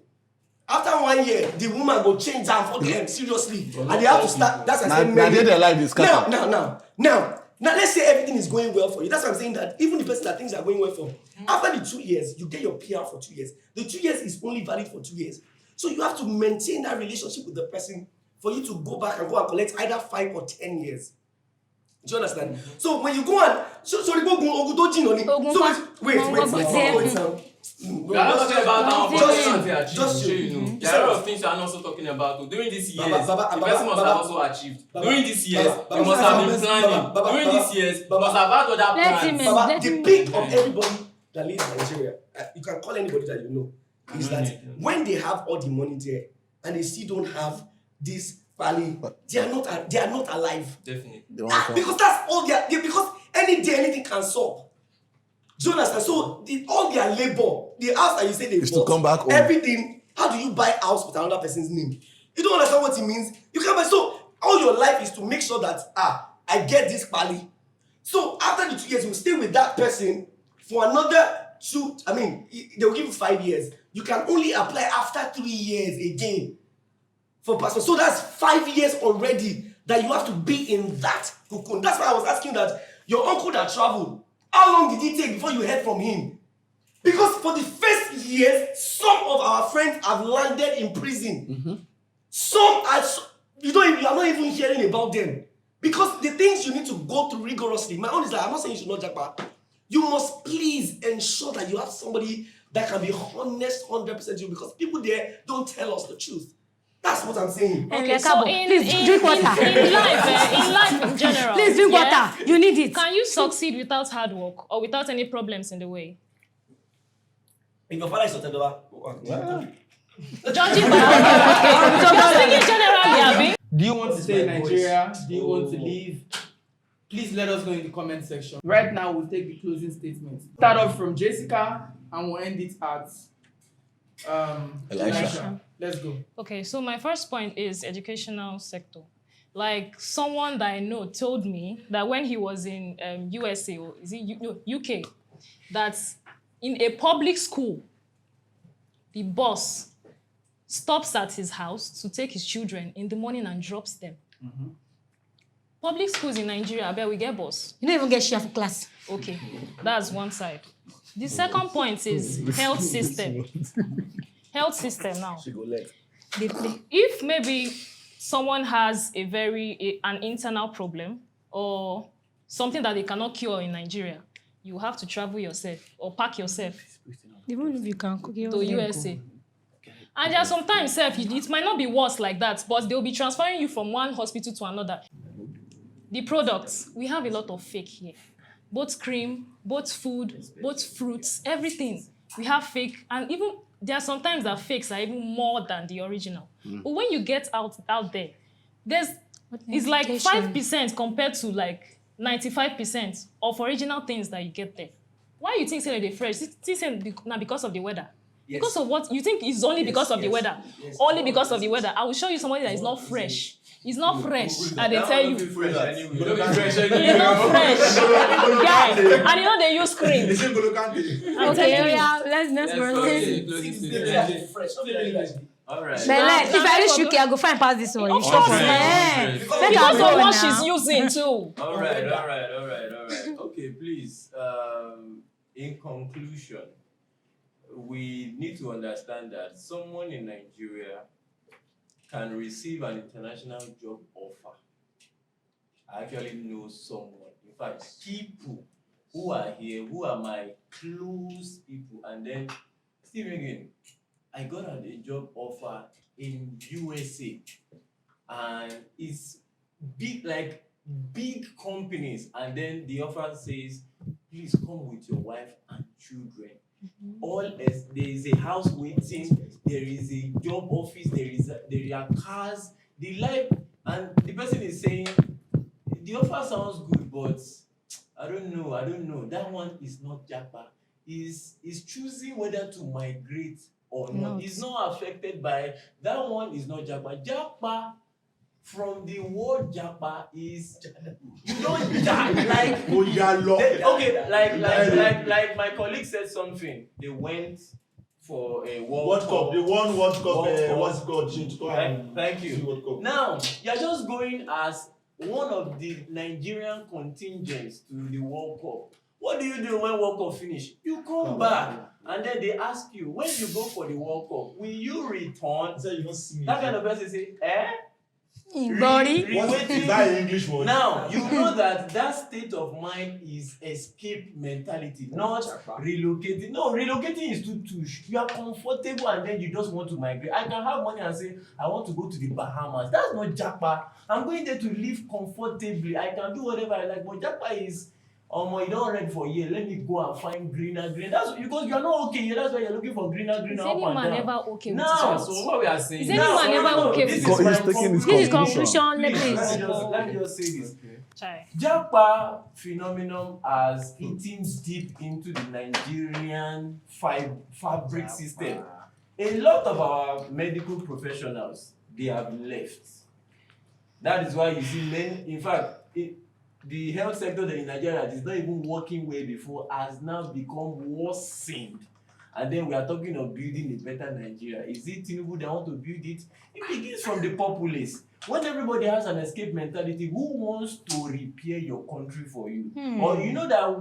after 1 year, the woman will change down for them, seriously. And they have to start. That's what I said. Now their life is cut. Now, let's say everything is going well for you. That's why I'm saying that even the person that things are going well for, after the 2 years, you get your PR for 2 years. The 2 years is only valid for 2 years. So you have to maintain that relationship with the person for you to go back and collect either 5 or 10 years. Do you understand? So when you go and wait. We are not talking about now. Just you. There are a lot of things you are not also talking about. During these years, the person must have also achieved. During these years, you must have been planning. During these years, you must have had other plans. The peak of everybody that lives in Nigeria, you can call anybody that you know, is that when they have all the money there and they still don't have this value, they are not alive. Definitely. Because that's all because any day anything can solve. Do you understand? So all their labor, the house that you say they is bought, to come back home. everything. How do you buy a house with another person's name? You don't understand what it means. You can't buy. So all your life is to make sure that I get this quality. So after the 2 years, you stay with that person for another 2. I mean, they will give you 5 years. You can only apply after 3 years again for passport. So that's 5 years already that you have to be in that cocoon. That's why I was asking that your uncle that traveled, how long did it take before you heard from him? Because for the first years, some of our friends have landed in prison. Some are, you are not even hearing about them. Because the things you need to go through rigorously. My own is like, I'm not saying you should not jackpot. You must please ensure that you have somebody that can be honest 100% you, because people there don't tell us the truth. That's what I'm saying. Okay, so please drink water. In life in general. Please drink water. You need it. Can you succeed without hard work or without any problems in the way? If your father is sorted over, Judging by just thinking generally, Abi. Do you want to stay in Nigeria? Do you want to leave? Please let us know in the comment section. Right now, we'll take the closing statements. Start off from Jessica and we'll end it at Elisha. Let's go. Okay, so my first point is educational sector. Like someone that I know told me that when he was in USA or is it UK, that in a public school, the boss stops at his house to take his children in the morning and drops them. Public schools in Nigeria, I bet we get boss. You don't even get share for class. Okay, that's one side. The second point is health system. Health system now. If maybe someone has an internal problem or something that they cannot cure in Nigeria, you have to travel yourself or pack yourself Even if you can cook your to USA. And there are sometimes, it might not be worse like that, but they'll be transferring you from one hospital to another. The products, we have a lot of fake here. Both cream, both food, both fruits, everything. We have fake, and even there are sometimes that fakes are even more than the original. But when you get out there, it's like 5% compared to like 95% of original things that you get there. Why you think say they fresh? Now because of the weather. Yes. Because of what you think is only because of the weather. Yes. Only because of the weather. I will show you somebody that is not fresh. It's not fresh. And they tell you. It's not fresh. Guy. And you know they use cream. Okay, yeah, let's All right. But if I reach UK, I go find pass this one. You sure? Because of what she's using too. All right. Okay, please. In conclusion, we need to understand that someone in Nigeria can receive an international job offer. I actually know someone. In fact, people who are here, who are my close people, and then Stephen again. I got a job offer in USA, and it's big companies, and then the offer says, please come with your wife and children. There is a house waiting, there is a job office, there are cars, the life, and the person is saying, the offer sounds good, but I don't know. That one is not Japa. Is choosing whether to migrate or not. It's not affected by that one. Is not Japa. Japa from the word Japa is you don't like my colleague said something. They went for a World Cup. They won World Cup. What's it called? Thank you. Now you're just going as one of the Nigerian contingents to the World Cup. What do you do when World Cup finish? You come back, and then they ask you, when you go for the World Cup, will you return? So you don't see me. That kind of person say, Body. What is that in English word? Now, you know that state of mind is escape mentality, not relocating. No, relocating is too touche. You are comfortable and then you just want to migrate. I can have money and say, I want to go to the Bahamas. That's not Japa. I'm going there to live comfortably. I can do whatever I like, but Japa is, you don't ready for a year. Let me go and find greener. That's because you are not okay here. That's why you're looking for greener. Is anyone ever okay with now, this? So what we are saying Is anyone ever okay with this? This is conclusion. Let me just say this. Japa phenomenon has eaten deep into the Nigerian fabric system. A lot of our medical professionals, they have left. That is why you see men, in fact, the health sector in Nigeria that is not even working well before has now become worsened. And then we are talking of building a better Nigeria. Is it Tinubu that want to build it? It begins from the populace. When everybody has an escape mentality, who wants to repair your country for you? Or you know that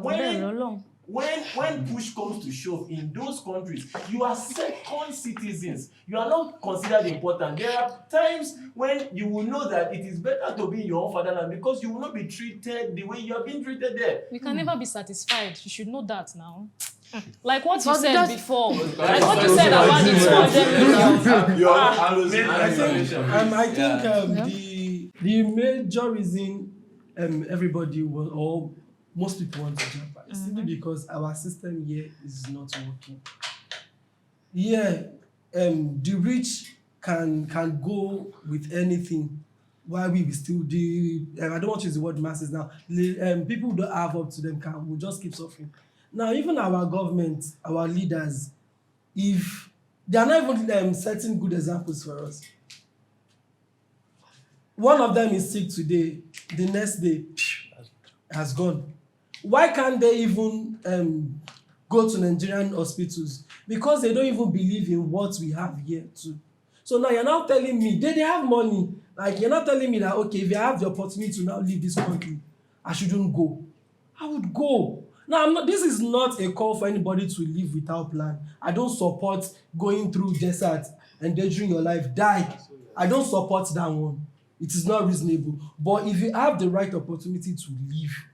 when push comes to shove in those countries, you are second citizens. You are not considered important. There are times when you will know that it is better to be in your own fatherland because you will not be treated the way you are being treated there. We can never be satisfied. You should know that now. Like what you said before. Like what you said about the 200 I think the major reason everybody will, or most people want to jump is simply because our system here is not working. Yeah, the rich can go with anything, while we still do. I don't want to use the word masses now. People who don't have up to them will just keep suffering. Now, even our government, our leaders, if they are not even setting good examples for us. One of them is sick today, the next day has gone. Why can't they even go to Nigerian hospitals? Because they don't even believe in what we have here too. So now you're now telling me they have money. Like you're not telling me that, okay, if you have the opportunity to now leave this country, I shouldn't go. I would go. Now, this is not a call for anybody to live without plan. I don't support going through desert, endangering your life, die. I don't support that one. It is not reasonable. But if you have the right opportunity to live,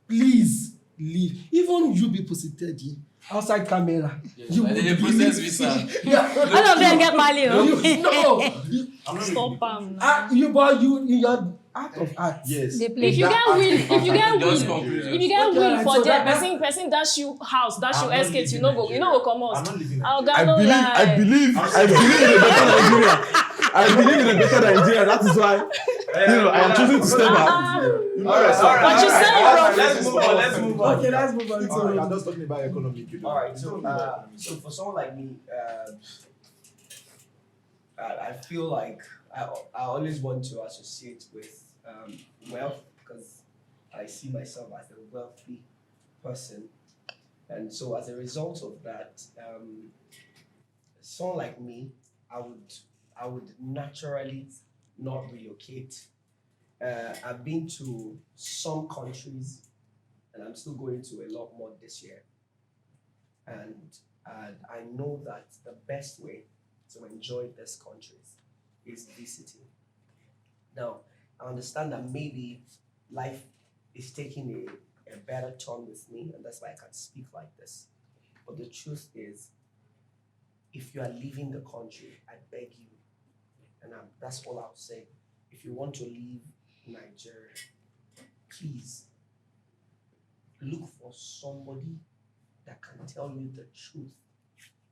please leave. Even you people seated here outside camera. You and then would they process believe- visa. Yeah. All of them get money. No, Stop am. you in your art of art. Yes. They play. If you get will, if you get Just will, conclude. if you get Okay, will alright, for so there, that- person dash you house, dash you I'm not escape, you leaving no go Nigeria. come out. I'm not leaving Oh, Nigeria. God, I don't believe lie. in a better Nigeria. I believe in a better Nigeria. That is why I am choosing to stay back. But you say, bro. Let's move on. Okay, let's move on. Alright, I'm So, just talking about economic. All right, so for someone like me, I feel like I always want to associate with wealth because I see myself as a wealthy person, and so as a result of that, someone like me, I would naturally not relocate. I've been to some countries, and I'm still going to a lot more this year. And I know that the best way to enjoy these countries is visiting. Now, I understand that maybe life is taking a better turn with me, and that's why I can speak like this. But the truth is, if you are leaving the country, I beg you, and that's all I'll say. If you want to leave Nigeria, please look for somebody that can tell you the truth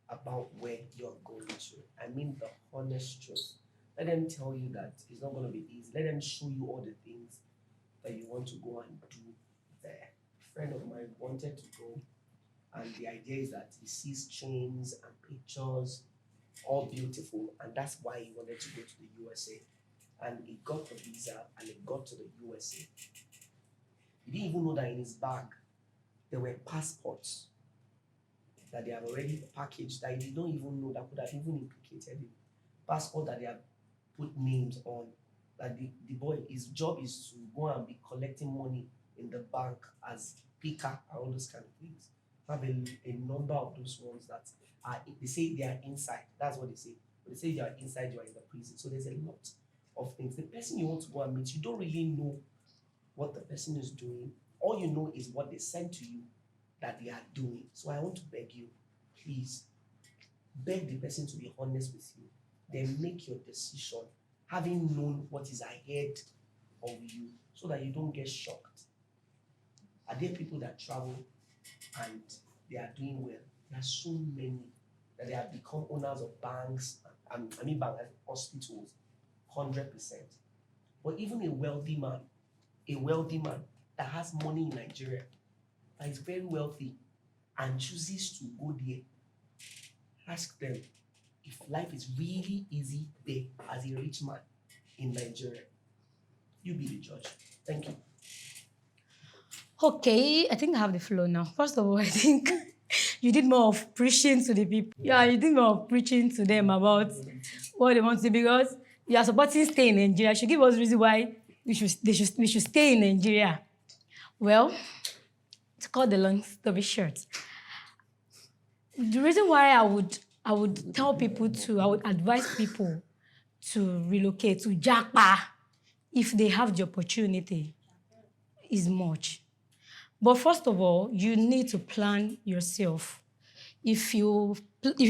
about where you're going to. I mean the honest truth. Let them tell you that it's not going to be easy. Let them show you all the things that you want to go and do there. A friend of mine wanted to go, and the idea is that he sees chains and pictures, all beautiful, and that's why he wanted to go to the USA. And he got the visa and he got to the USA. He didn't even know that in his bag there were passports that they have already packaged that he don't even know that could have even implicated him. Passport that they have put names on. That the boy, his job is to go and be collecting money in the bank as picker and all those kind of things. I have a number of those ones that are, they say they are inside. That's what they say. But they say you are inside, you are in the prison. So there's a lot of things. The person you want to go and meet, you don't really know what the person is doing. All you know is what they send to you that they are doing. So I want to beg you, please, beg the person to be honest with you. Then make your decision, having known what is ahead of you, so that you don't get shocked. Are there people that travel and they are doing well? There are so many that they have become owners of banks, hospitals, 100%. But even a wealthy man that has money in Nigeria, that is very wealthy and chooses to go there, ask them if life is really easy there as a rich man in Nigeria. You be the judge. Thank you. Okay, I think I have the flow now. First of all, I think you did more of preaching to the people. Yeah, you did more of preaching to them about what they want to do, because you are supporting stay in Nigeria. You should give us reason why we should stay in Nigeria. Well, to cut the long story short, the reason why I would advise people to relocate to Japa if they have the opportunity is much. But first of all, you need to plan yourself. If you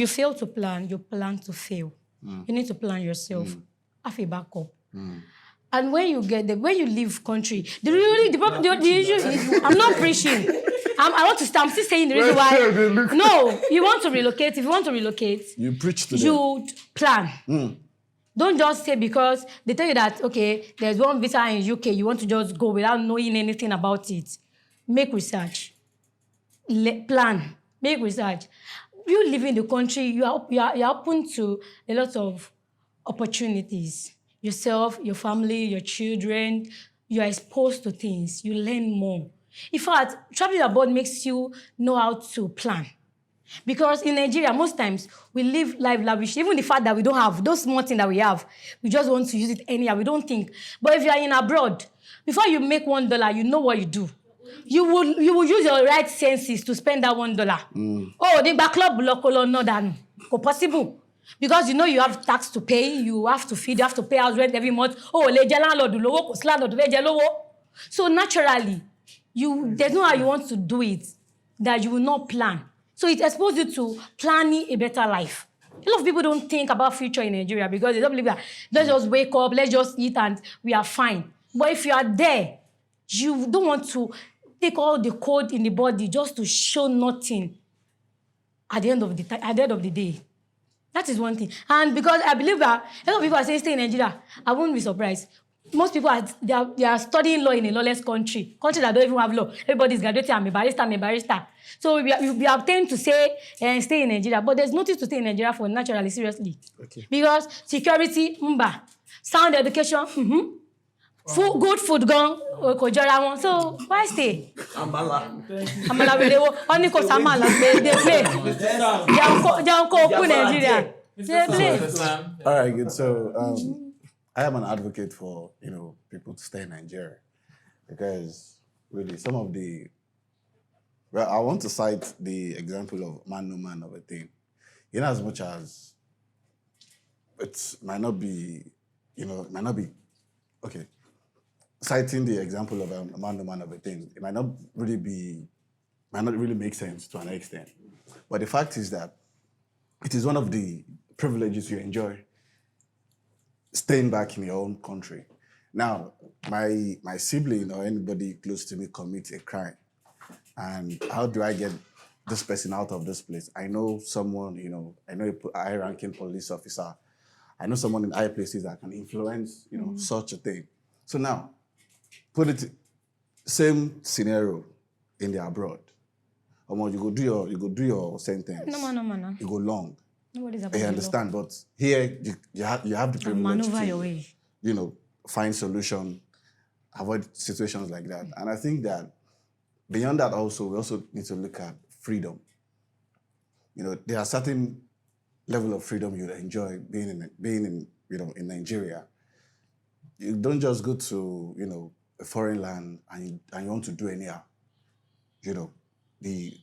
fail to plan, you plan to fail. You need to plan yourself. Have a backup. And when you get there, when you leave country, the issue is, I'm not preaching. I'm still saying the reason why. No, you want to relocate. If you want to relocate, You preach to them. you plan. Don't just say because they tell you that, okay, there's one visa in UK, you want to just go without knowing anything about it. Make research. Plan. Make research. You live in the country, you're open to a lot of opportunities. Yourself, your family, your children, you are exposed to things. You learn more. In fact, traveling abroad makes you know how to plan. Because in Nigeria, most times, we live life lavish. Even the fact that we don't have those small things that we have, we just want to use it anyhow. We don't think. But if you are in abroad, before you make $1, you know what you do. You will use your right senses to spend that $1. Oh, the back club no than possible. Because you know you have tax to pay, you have to feed, you have to pay house rent every month. Oh, landlord. So naturally, there's no how you want to do it that you will not plan. So it exposes you to planning a better life. A lot of people don't think about future in Nigeria because they don't believe that let's just wake up, let's just eat and we are fine. But if you are there, you don't want to take all the code in the body just to show nothing at the end of the day. That is one thing. And because I believe that a lot of people are saying stay in Nigeria, I won't be surprised. Most people they are studying law in a lawless country that don't even have law. Everybody's graduating, I'm a barrister. So we are tend to say stay in Nigeria, but there's nothing to stay in Nigeria for naturally, seriously. Okay. Because security, sound education, food, good food gone, so why stay? Amala we dey only cause amala they play. Janko Nigeria. They play. All right, good. So I am an advocate for people to stay in Nigeria because really some of the I want to cite the example of man no man of a thing. In as much as it might not be okay. Citing the example of a man no man of a thing, it might not really make sense to an extent. But the fact is that it is one of the privileges you enjoy staying back in your own country. Now, my sibling or anybody close to me commits a crime, and how do I get this person out of this place? I know someone, I know a high-ranking police officer. I know someone in high places that can influence, such a thing. So now, put it same scenario in the abroad. You go do your sentence. No. You go long. Nobody's I understand, but here you have the privilege maneuver your way. Find solution, avoid situations like that. And I think that beyond that also, we also need to look at freedom. There are certain level of freedom you enjoy being in Nigeria. You don't just go to, a foreign land and you want to do anyhow. The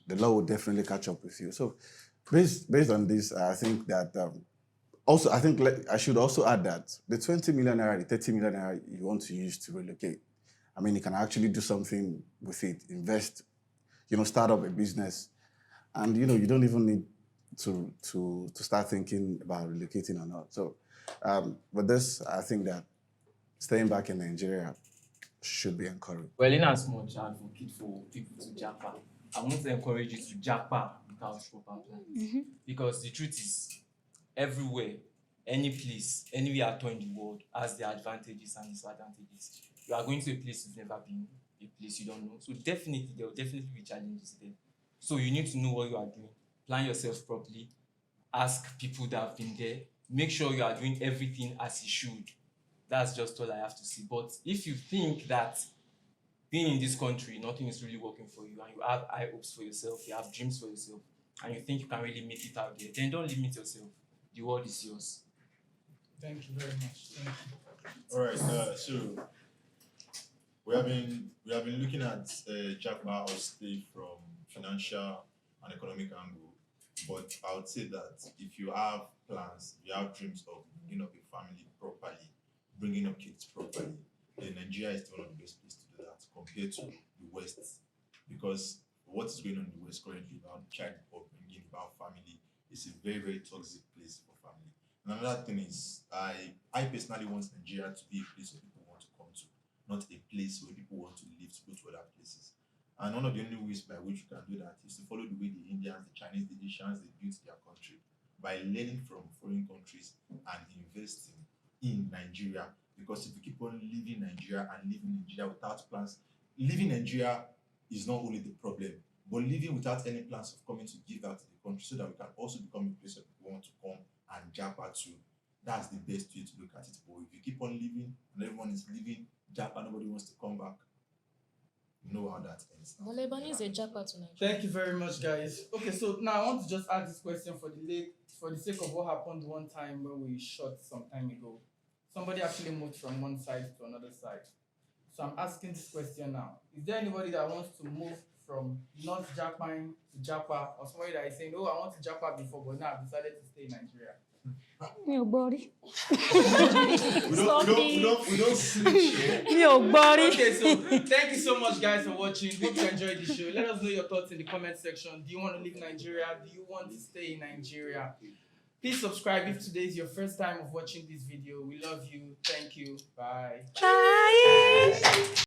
law will definitely catch up with you. So based on this, I think that I should also add that the 20 million naira, the 30 million naira you want to use to relocate, you can actually do something with it, invest, start up a business, and you don't even need to start thinking about relocating or not. So, with this, I think that staying back in Nigeria should be encouraged. Well, in as much advocate for people to japa, I want to encourage you to japa without proper plan. Because the truth is, everywhere, any place, anywhere at all in the world has their advantages and disadvantages. You are going to a place you've never been, a place you don't know. So there will definitely be challenges there. So you need to know what you are doing. Plan yourself properly. Ask people that have been there. Make sure you are doing everything as you should. That's just all I have to say. But if you think that being in this country, nothing is really working for you, and you have high hopes for yourself, you have dreams for yourself, and you think you can really make it out there, then don't limit yourself. The world is yours. Thank you very much. Thank you. All right. So we have been looking at Japa or stay from financial and economic angle, but I would say that if you have plans, you have dreams of bringing up a family properly, bringing up kids properly, then Nigeria is one of the best places to do that compared to the West, because what is going on in the West currently about child upbringing, about family, is a very, very toxic place for family. And another thing is, I personally want Nigeria to be a place where people want to come to, not a place where people want to live to go to other places. And one of the only ways by which you can do that is to follow the way the Indians, the Chinese, the Asians, they built their country, by learning from foreign countries and investing in Nigeria. Because if you keep on living Nigeria and living Nigeria without plans, living Nigeria is not only the problem, but living without any plans of coming to give out to the country so that we can also become a place where people want to come and japa to. That's the best way to look at it. But if you keep on living and everyone is living japa, nobody wants to come back, you know how that ends. But Lebanese is a japa to Nigeria. Thank you very much, guys. Okay, so now I want to just ask this question for the sake of what happened one time when we shot some time ago. Somebody actually moved from one side to another side. So I'm asking this question now. Is there anybody that wants to move from not Japan to Japa, or somebody that is saying, oh, I want to Japa before, but now I've decided to stay in Nigeria? Mi ò gbọ́ rí. We don't switch here. Mi ò gbọ́ rí. Okay, so thank you so much, guys, for watching. Hope you enjoyed the show. Let us know your thoughts in the comment section. Do you want to leave Nigeria? Do you want to stay in Nigeria? Please subscribe if today is your first time of watching this video. We love you. Thank you. Bye. Bye.